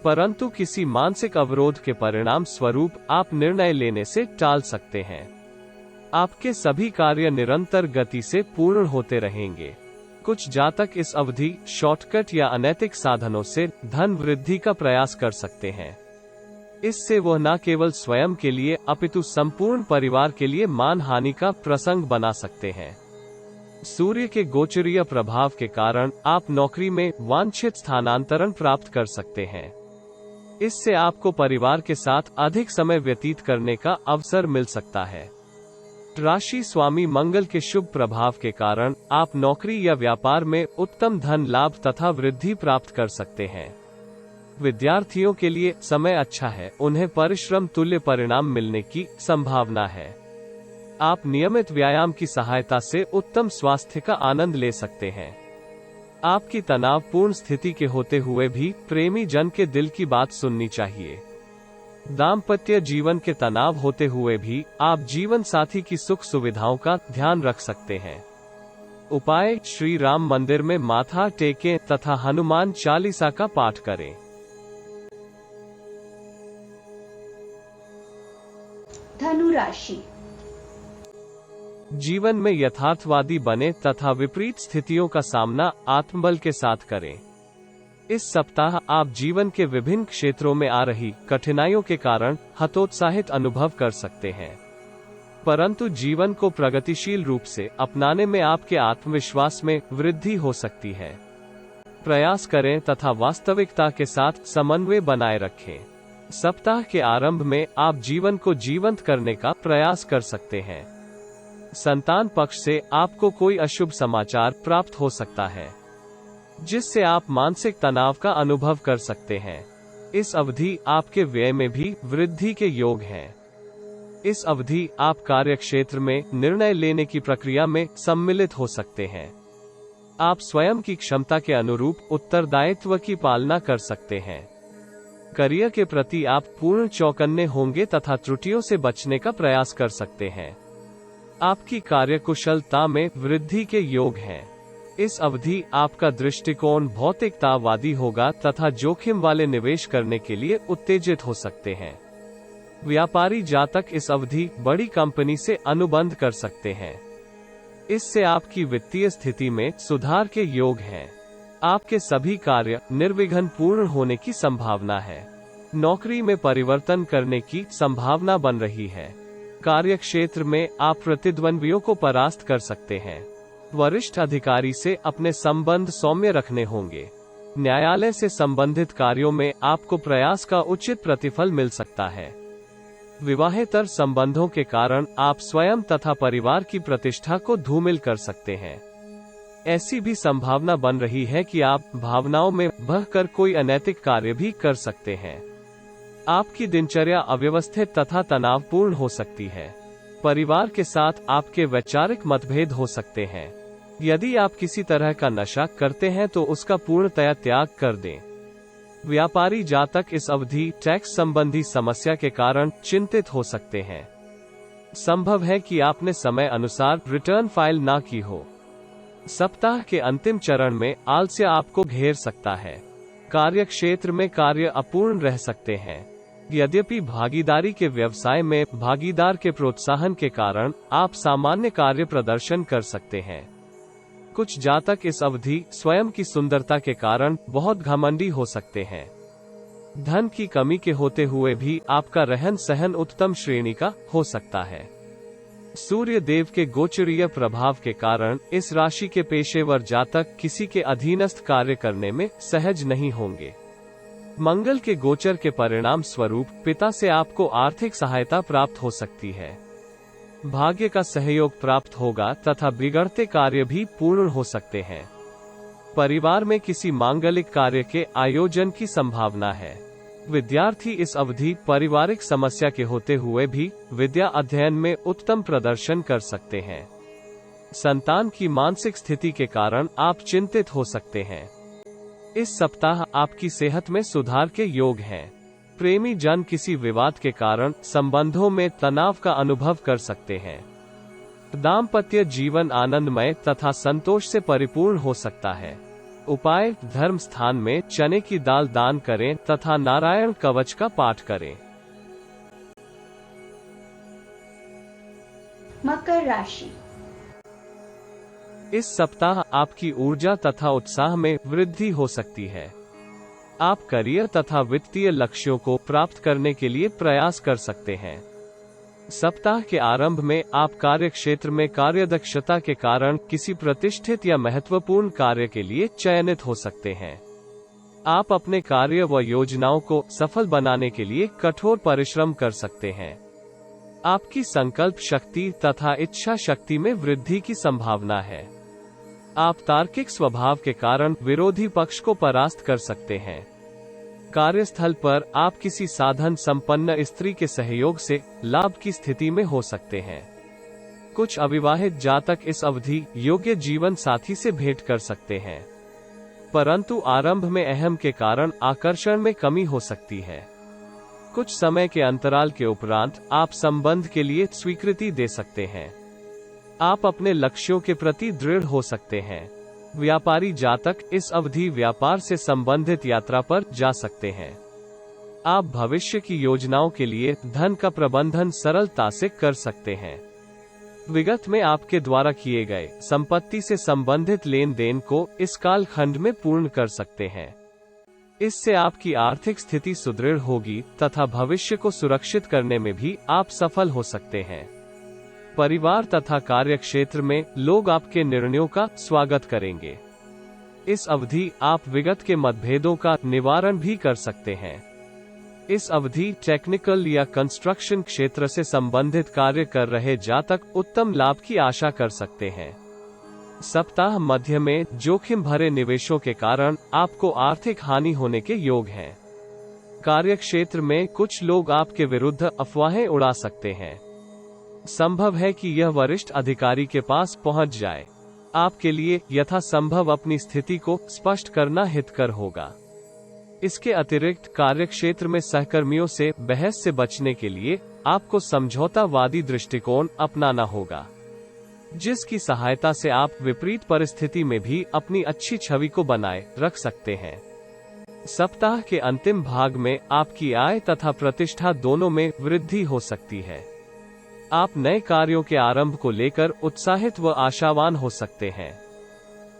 परंतु किसी मानसिक अवरोध के परिणाम स्वरूप आप निर्णय लेने से टाल सकते हैं। आपके सभी कार्य निरंतर गति से पूर्ण होते रहेंगे। कुछ जातक इस अवधि शॉर्टकट या अनैतिक साधनों से धन वृद्धि का प्रयास कर सकते हैं। इससे वह न केवल स्वयं के लिए अपितु संपूर्ण परिवार के लिए मान हानि का प्रसंग बना सकते हैं। सूर्य के गोचरीय प्रभाव के कारण आप नौकरी में वांछित स्थानांतरण प्राप्त कर सकते हैं। इससे आपको परिवार के साथ अधिक समय व्यतीत करने का अवसर मिल सकता है। राशि स्वामी मंगल के शुभ प्रभाव के कारण आप नौकरी या व्यापार में उत्तम धन लाभ तथा वृद्धि प्राप्त कर सकते हैं। विद्यार्थियों के लिए समय अच्छा है, उन्हें परिश्रम तुल्य परिणाम मिलने की संभावना है। आप नियमित व्यायाम की सहायता से उत्तम स्वास्थ्य का आनंद ले सकते हैं। आपकी तनावपूर्ण स्थिति के होते हुए भी प्रेमी जन के दिल की बात सुननी चाहिए। दाम्पत्य जीवन के तनाव होते हुए भी आप जीवन साथी की सुख सुविधाओं का ध्यान रख सकते हैं। उपाय: श्री राम मंदिर में माथा टेकें तथा हनुमान चालीसा का पाठ करें। धनु राशि। जीवन में यथार्थवादी बने तथा विपरीत स्थितियों का सामना आत्मबल के साथ करें। इस सप्ताह आप जीवन के विभिन्न क्षेत्रों में आ रही कठिनाइयों के कारण हतोत्साहित अनुभव कर सकते हैं, परंतु जीवन को प्रगतिशील रूप से अपनाने में आपके आत्मविश्वास में वृद्धि हो सकती है। प्रयास करें तथा वास्तविकता के साथ समन्वय बनाए रखें। सप्ताह के आरंभ में आप जीवन को जीवंत करने का प्रयास कर सकते हैं। संतान पक्ष से आपको कोई अशुभ समाचार प्राप्त हो सकता है। जिससे आप मानसिक तनाव का अनुभव कर सकते हैं। इस अवधि आपके व्यय में भी वृद्धि के योग हैं। इस अवधि आप कार्यक्षेत्र में निर्णय लेने की प्रक्रिया में सम्मिलित हो सकते हैं। आप स्वयं की क्षमता के अनुरूप उत्तरदायित्व की पालना कर सकते हैं। करियर के प्रति आप पूर्ण चौकन्ने होंगे तथा त्रुटियों से बचने का प्रयास कर सकते हैं। आपकी कार्यकुशलता में वृद्धि के योग हैं। इस अवधि आपका दृष्टिकोण भौतिकतावादी होगा तथा जोखिम वाले निवेश करने के लिए उत्तेजित हो सकते हैं। व्यापारी जातक इस अवधि बड़ी कंपनी से अनुबंध कर सकते हैं। इससे आपकी वित्तीय स्थिति में सुधार के योग हैं। आपके सभी कार्य निर्विघ्न पूर्ण होने की संभावना है। नौकरी में परिवर्तन करने की संभावना बन रही है। कार्यक्षेत्र में आप प्रतिद्वंद्वियों को परास्त कर सकते हैं। वरिष्ठ अधिकारी से अपने संबंध सौम्य रखने होंगे। न्यायालय से संबंधित कार्यों में आपको प्रयास का उचित प्रतिफल मिल सकता है। विवाहेतर संबंधों के कारण आप स्वयं तथा परिवार की प्रतिष्ठा को धूमिल कर सकते हैं। ऐसी भी संभावना बन रही है कि आप भावनाओं में बहकर कोई अनैतिक कार्य भी कर सकते हैं। आपकी दिनचर्या अव्यवस्थित तथा तनावपूर्ण हो सकती है। परिवार के साथ आपके वैचारिक मतभेद हो सकते हैं। यदि आप किसी तरह का नशा करते हैं तो उसका पूर्णतया त्याग कर दें। व्यापारी जातक इस अवधि टैक्स संबंधी समस्या के कारण चिंतित हो सकते हैं। संभव है कि आपने समय अनुसार रिटर्न फाइल ना की हो। सप्ताह के अंतिम चरण में आलस्य आपको घेर सकता है। कार्यक्षेत्र में कार्य अपूर्ण रह सकते हैं। यद्यपि भागीदारी के व्यवसाय में भागीदार के प्रोत्साहन के कारण आप सामान्य कार्य प्रदर्शन कर सकते हैं। कुछ जातक इस अवधि स्वयं की सुंदरता के कारण बहुत घमंडी हो सकते हैं। धन की कमी के होते हुए भी आपका रहन सहन उत्तम श्रेणी का हो सकता है। सूर्य देव के गोचरीय प्रभाव के कारण इस राशि के पेशेवर जातक किसी के अधीनस्थ कार्य करने में सहज नहीं होंगे। मंगल के गोचर के परिणाम स्वरूप पिता से आपको आर्थिक सहायता प्राप्त हो सकती है। भाग्य का सहयोग प्राप्त होगा तथा बिगड़ते कार्य भी पूर्ण हो सकते हैं। परिवार में किसी मांगलिक कार्य के आयोजन की संभावना है। विद्यार्थी इस अवधि पारिवारिक समस्या के होते हुए भी विद्या अध्ययन में उत्तम प्रदर्शन कर सकते हैं। संतान की मानसिक स्थिति के कारण आप चिंतित हो सकते हैं। इस सप्ताह आपकी सेहत में सुधार के योग हैं। प्रेमी जन किसी विवाद के कारण संबंधों में तनाव का अनुभव कर सकते हैं। दाम्पत्य जीवन आनंदमय तथा संतोष से परिपूर्ण हो सकता है। उपाय: धर्म स्थान में चने की दाल दान करें तथा नारायण कवच का पाठ करें। मकर राशि। इस सप्ताह आपकी ऊर्जा तथा उत्साह में वृद्धि हो सकती है। आप करियर तथा वित्तीय लक्ष्यों को प्राप्त करने के लिए प्रयास कर सकते हैं। सप्ताह के आरंभ में आप कार्यक्षेत्र में कार्यदक्षता के कारण किसी प्रतिष्ठित या महत्वपूर्ण कार्य के लिए चयनित हो सकते हैं। आप अपने कार्य व योजनाओं को सफल बनाने के लिए कठोर परिश्रम कर सकते हैं। आपकी संकल्प शक्ति तथा इच्छा शक्ति में वृद्धि की संभावना है। आप तार्किक स्वभाव के कारण विरोधी पक्ष को परास्त कर सकते हैं। कार्यस्थल पर आप किसी साधन संपन्न स्त्री के सहयोग से लाभ की स्थिति में हो सकते हैं। कुछ अविवाहित जातक इस अवधि योग्य जीवन साथी से भेंट कर सकते हैं, परंतु आरंभ में अहम के कारण आकर्षण में कमी हो सकती है। कुछ समय के अंतराल के उपरांत आप संबंध के लिए स्वीकृति दे सकते हैं। आप अपने लक्ष्यों के प्रति दृढ़ हो सकते हैं। व्यापारी जातक इस अवधि व्यापार से संबंधित यात्रा पर जा सकते हैं। आप भविष्य की योजनाओं के लिए धन का प्रबंधन सरलता से कर सकते हैं। विगत में आपके द्वारा किए गए संपत्ति से संबंधित लेन देन को इस काल खंड में पूर्ण कर सकते हैं। इससे आपकी आर्थिक स्थिति सुदृढ़ होगी तथा भविष्य को सुरक्षित करने में भी आप सफल हो सकते हैं। परिवार तथा कार्य क्षेत्र में लोग आपके निर्णयों का स्वागत करेंगे। इस अवधि आप विगत के मतभेदों का निवारण भी कर सकते हैं। इस अवधि टेक्निकल या कंस्ट्रक्शन क्षेत्र से संबंधित कार्य कर रहे जातक उत्तम लाभ की आशा कर सकते हैं। सप्ताह मध्य में जोखिम भरे निवेशों के कारण आपको आर्थिक हानि होने के योग हैं। कार्यक्षेत्र में कुछ लोग आपके विरुद्ध अफवाहें उड़ा सकते हैं। संभव है कि यह वरिष्ठ अधिकारी के पास पहुंच जाए। आपके लिए यथासंभव अपनी स्थिति को स्पष्ट करना हितकर होगा। इसके अतिरिक्त कार्यक्षेत्र में सहकर्मियों से बहस से बचने के लिए आपको समझौतावादी दृष्टिकोण अपनाना होगा, जिसकी सहायता से आप विपरीत परिस्थिति में भी अपनी अच्छी छवि को बनाए रख सकते हैं। सप्ताह के अंतिम भाग में आपकी आय तथा प्रतिष्ठा दोनों में वृद्धि हो सकती है। आप नए कार्यों के आरंभ को लेकर उत्साहित व आशावान हो सकते हैं।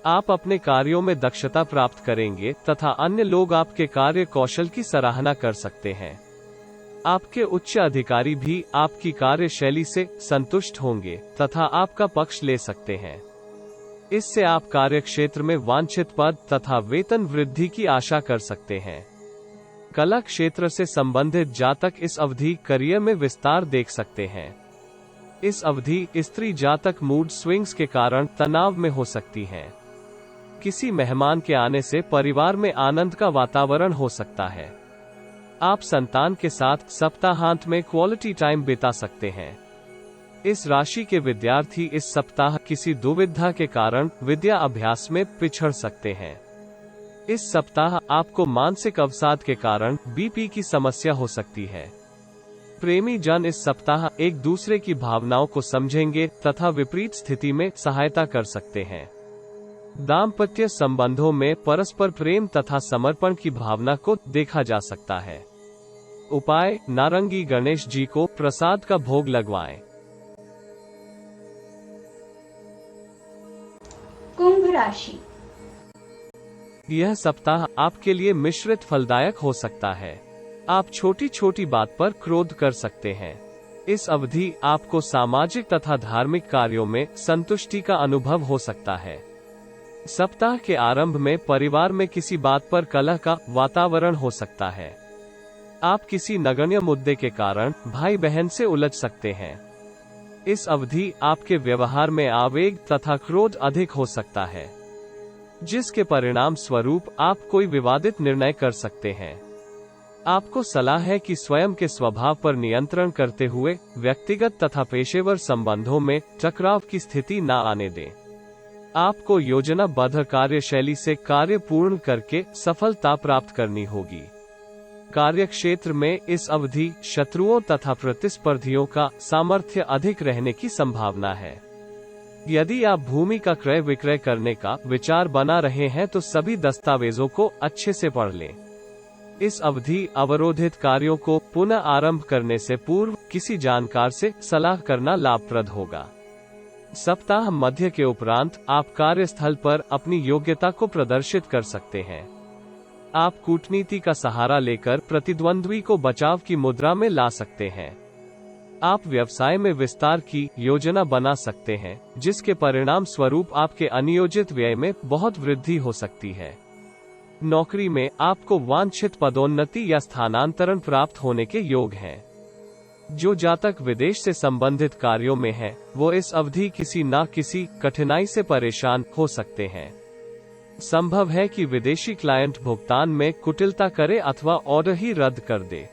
आप अपने कार्यों में दक्षता प्राप्त करेंगे तथा अन्य लोग आपके कार्य कौशल की सराहना कर सकते हैं। आपके उच्च अधिकारी भी आपकी कार्यशैली से संतुष्ट होंगे तथा आपका पक्ष ले सकते हैं। इससे आप कार्यक्षेत्र में वांछित पद तथा वेतन वृद्धि की आशा कर सकते हैं। कला क्षेत्र से संबंधित जातक इस अवधि करियर में विस्तार देख सकते हैं। इस अवधि स्त्री जातक मूड स्विंग्स के कारण तनाव में हो सकती हैं। किसी मेहमान के आने से परिवार में आनंद का वातावरण हो सकता है। आप संतान के साथ सप्ताहांत में क्वालिटी टाइम बिता सकते हैं। इस राशि के विद्यार्थी इस सप्ताह किसी दुविधा के कारण विद्या अभ्यास में पिछड़ सकते हैं। इस सप्ताह आपको मानसिक अवसाद के कारण बीपी की समस्या हो सकती है। प्रेमी जन इस सप्ताह एक दूसरे की भावनाओं को समझेंगे तथा विपरीत स्थिति में सहायता कर सकते हैं। दाम्पत्य संबंधों में परस्पर प्रेम तथा समर्पण की भावना को देखा जा सकता है। उपाय: नारंगी गणेश जी को प्रसाद का भोग लगवाएं। कुंभ राशि। यह सप्ताह आपके लिए मिश्रित फलदायक हो सकता है। आप छोटी छोटी बात पर क्रोध कर सकते हैं। इस अवधि आपको सामाजिक तथा धार्मिक कार्यों में संतुष्टि का अनुभव हो सकता है। सप्ताह के आरंभ में परिवार में किसी बात पर कलह का वातावरण हो सकता है। आप किसी नगण्य मुद्दे के कारण भाई बहन से उलझ सकते हैं। इस अवधि आपके व्यवहार में आवेग तथा क्रोध अधिक हो सकता है, जिसके परिणाम स्वरूप आप कोई विवादित निर्णय कर सकते हैं। आपको सलाह है कि स्वयं के स्वभाव पर नियंत्रण करते हुए व्यक्तिगत तथा पेशेवर संबंधों में टकराव की स्थिति न आने दें। आपको योजनाबद्ध कार्यशैली से कार्य पूर्ण करके सफलता प्राप्त करनी होगी। कार्यक्षेत्र में इस अवधि शत्रुओं तथा प्रतिस्पर्धियों का सामर्थ्य अधिक रहने की संभावना है। यदि आप भूमि का क्रय विक्रय करने का विचार बना रहे हैं तो सभी दस्तावेजों को अच्छे से पढ़ लें। इस अवधि अवरोधित कार्यों को पुनः आरंभ करने से पूर्व किसी जानकार से सलाह करना लाभप्रद होगा। सप्ताह मध्य के उपरांत आप कार्यस्थल पर अपनी योग्यता को प्रदर्शित कर सकते हैं। आप कूटनीति का सहारा लेकर प्रतिद्वंद्वी को बचाव की मुद्रा में ला सकते हैं। आप व्यवसाय में विस्तार की योजना बना सकते हैं, जिसके परिणाम स्वरूप आपके अनियोजित व्यय में बहुत वृद्धि हो सकती है। नौकरी में आपको वांछित पदोन्नति या स्थानांतरण प्राप्त होने के योग हैं। जो जातक विदेश से संबंधित कार्यों में हैं, वो इस अवधि किसी न किसी कठिनाई से परेशान हो सकते हैं। संभव है कि विदेशी क्लाइंट भुगतान में कुटिलता करे अथवा ऑर्डर ही रद्द कर दे।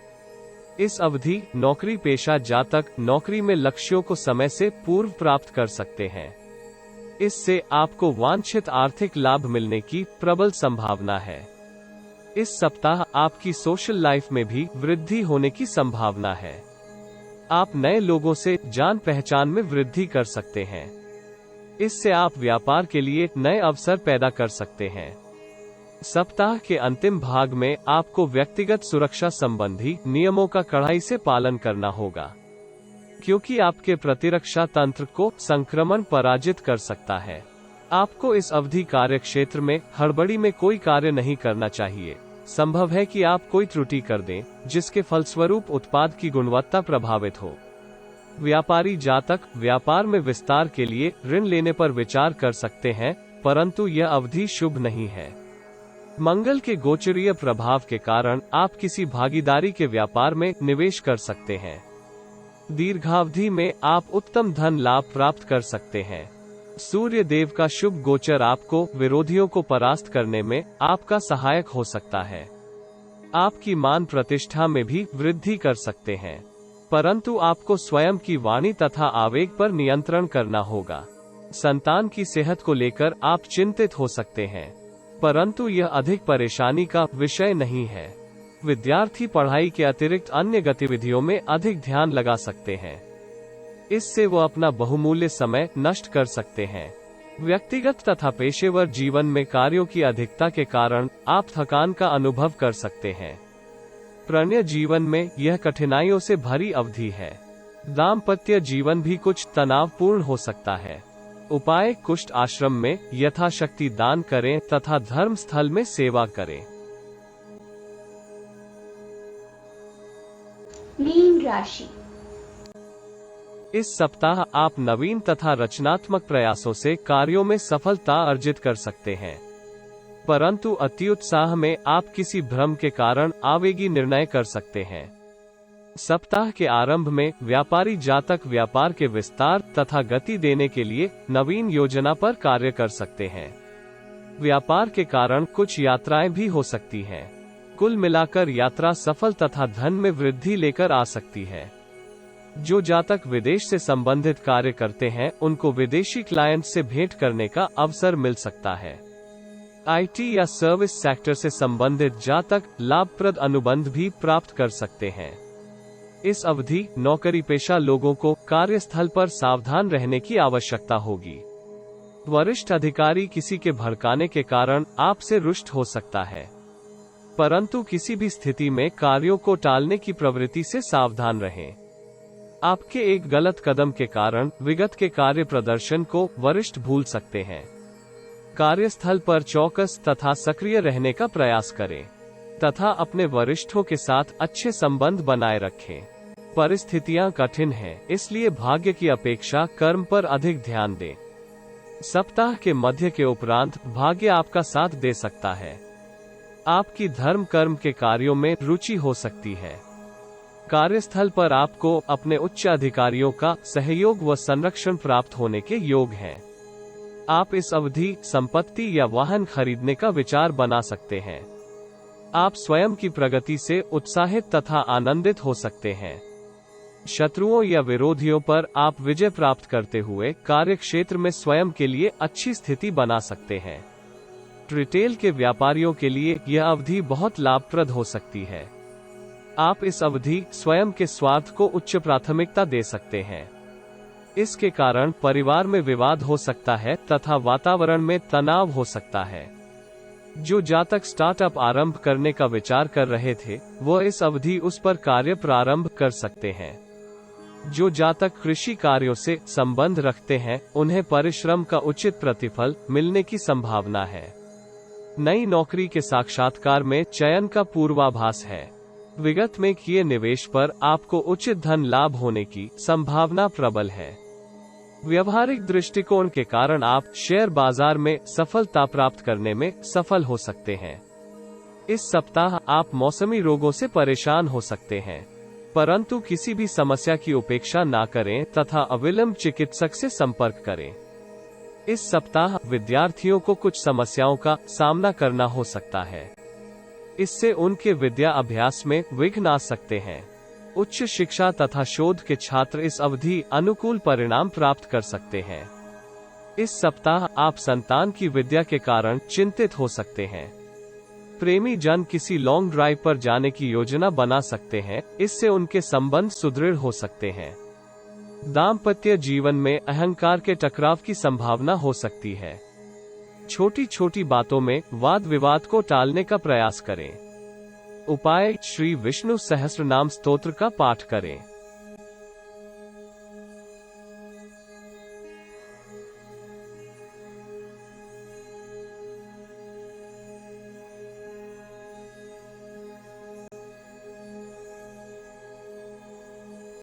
इस अवधि नौकरी पेशा जातक नौकरी में लक्ष्यों को समय से पूर्व प्राप्त कर सकते हैं। इससे आपको वांछित आर्थिक लाभ मिलने की प्रबल संभावना है। इस सप्ताह आपकी सोशल लाइफ में भी वृद्धि होने की संभावना है। आप नए लोगों से जान पहचान में वृद्धि कर सकते हैं। इससे आप व्यापार के लिए नए अवसर पैदा कर सकते हैं। सप्ताह के अंतिम भाग में आपको व्यक्तिगत सुरक्षा संबंधी नियमों का कड़ाई से पालन करना होगा, क्योंकि आपके प्रतिरक्षा तंत्र को संक्रमण पराजित कर सकता है। आपको इस अवधि कार्यक्षेत्र में हड़बड़ी में कोई कार्य नहीं करना चाहिए। संभव है कि आप कोई त्रुटि कर दें, जिसके फलस्वरूप उत्पाद की गुणवत्ता प्रभावित हो। व्यापारी जातक व्यापार में विस्तार के लिए ऋण लेने पर विचार कर सकते हैं, परंतु यह अवधि शुभ नहीं है। मंगल के गोचरीय प्रभाव के कारण आप किसी भागीदारी के व्यापार में निवेश कर सकते हैं। दीर्घावधि में आप उत्तम धन लाभ प्राप्त कर सकते हैं। सूर्य देव का शुभ गोचर आपको विरोधियों को परास्त करने में आपका सहायक हो सकता है। आपकी मान प्रतिष्ठा में भी वृद्धि कर सकते हैं, परंतु आपको स्वयं की वाणी तथा आवेग पर नियंत्रण करना होगा। संतान की सेहत को लेकर आप चिंतित हो सकते हैं, परंतु यह अधिक परेशानी का विषय नहीं है। विद्यार्थी पढ़ाई के अतिरिक्त अन्य गतिविधियों में अधिक ध्यान लगा सकते हैं, इससे वो अपना बहुमूल्य समय नष्ट कर सकते हैं। व्यक्तिगत तथा पेशेवर जीवन में कार्यों की अधिकता के कारण आप थकान का अनुभव कर सकते हैं। प्रणय जीवन में यह कठिनाइयों से भरी अवधि है। दाम्पत्य जीवन भी कुछ तनावपूर्ण हो सकता है। उपाय: कुष्ठ आश्रम में यथाशक्ति दान करें तथा धर्म स्थल में सेवा करें। मीन राशि। इस सप्ताह आप नवीन तथा रचनात्मक प्रयासों से कार्यों में सफलता अर्जित कर सकते हैं, परंतु अत्युत्साह में आप किसी भ्रम के कारण आवेगी निर्णय कर सकते हैं। सप्ताह के आरंभ में व्यापारी जातक व्यापार के विस्तार तथा गति देने के लिए नवीन योजना पर कार्य कर सकते हैं। व्यापार के कारण कुछ यात्राएं भी हो सकती हैं। कुल मिलाकर यात्रा सफल तथा धन में वृद्धि लेकर आ सकती है। जो जातक विदेश से संबंधित कार्य करते हैं उनको विदेशी क्लाइंट से भेंट करने का अवसर मिल सकता है। आईटी या सर्विस सेक्टर से संबंधित जातक लाभप्रद अनुबंध भी प्राप्त कर सकते हैं। इस अवधि नौकरी पेशा लोगों को कार्यस्थल पर सावधान रहने की आवश्यकता होगी। वरिष्ठ अधिकारी किसी के भड़काने के कारण आपसे रुष्ट हो सकता है, परंतु किसी भी स्थिति में कार्यों को टालने की प्रवृत्ति से सावधान रहें। आपके एक गलत कदम के कारण विगत के कार्य प्रदर्शन को वरिष्ठ भूल सकते हैं। कार्यस्थल पर चौकस तथा सक्रिय रहने का प्रयास करें तथा अपने वरिष्ठों के साथ अच्छे संबंध बनाए रखें। परिस्थितियां कठिन हैं, इसलिए भाग्य की अपेक्षा कर्म पर अधिक ध्यान दें। सप्ताह के मध्य के उपरांत भाग्य आपका साथ दे सकता है। आपकी धर्म कर्म के कार्यों में रुचि हो सकती है। कार्यस्थल पर आपको अपने उच्च अधिकारियों का सहयोग व संरक्षण प्राप्त होने के योग हैं। आप इस अवधि संपत्ति या वाहन खरीदने का विचार बना सकते हैं। आप स्वयं की प्रगति से उत्साहित तथा आनंदित हो सकते हैं। शत्रुओं या विरोधियों पर आप विजय प्राप्त करते हुए कार्यक्षेत्र में स्वयं के लिए अच्छी स्थिति बना सकते हैं। रिटेल के व्यापारियों के लिए यह अवधि बहुत लाभप्रद हो सकती है। आप इस अवधि स्वयं के स्वार्थ को उच्च प्राथमिकता दे सकते हैं। इसके कारण परिवार में विवाद हो सकता है तथा वातावरण में तनाव हो सकता है। जो जातक स्टार्टअप आरंभ करने का विचार कर रहे थे, वह इस अवधि उस पर कार्य प्रारंभ कर सकते हैं। जो जातक कृषि कार्यों से संबंध रखते हैं, उन्हें परिश्रम का उचित प्रतिफल मिलने की संभावना है। नई नौकरी के साक्षात्कार में चयन का पूर्वाभास है। विगत में किए निवेश पर आपको उचित धन लाभ होने की संभावना प्रबल है। व्यवहारिक दृष्टिकोण के कारण आप शेयर बाजार में सफलता प्राप्त करने में सफल हो सकते हैं। इस सप्ताह आप मौसमी रोगों से परेशान हो सकते हैं, परंतु किसी भी समस्या की उपेक्षा ना करें तथा अविलंब चिकित्सक से संपर्क करें। इस सप्ताह विद्यार्थियों को कुछ समस्याओं का सामना करना हो सकता है। इससे उनके विद्या अभ्यास में विघ्न आ सकते हैं। उच्च शिक्षा तथा शोध के छात्र इस अवधि अनुकूल परिणाम प्राप्त कर सकते हैं। इस सप्ताह आप संतान की विद्या के कारण चिंतित हो सकते हैं। प्रेमी जन किसी लॉन्ग ड्राइव पर जाने की योजना बना सकते हैं, इससे उनके संबंध सुदृढ़ हो सकते हैं। दाम्पत्य जीवन में अहंकार के टकराव की संभावना हो सकती है। छोटी छोटी बातों में वाद विवाद को टालने का प्रयास करें। उपाय: श्री विष्णु सहस्त्रनाम स्तोत्र का पाठ करें।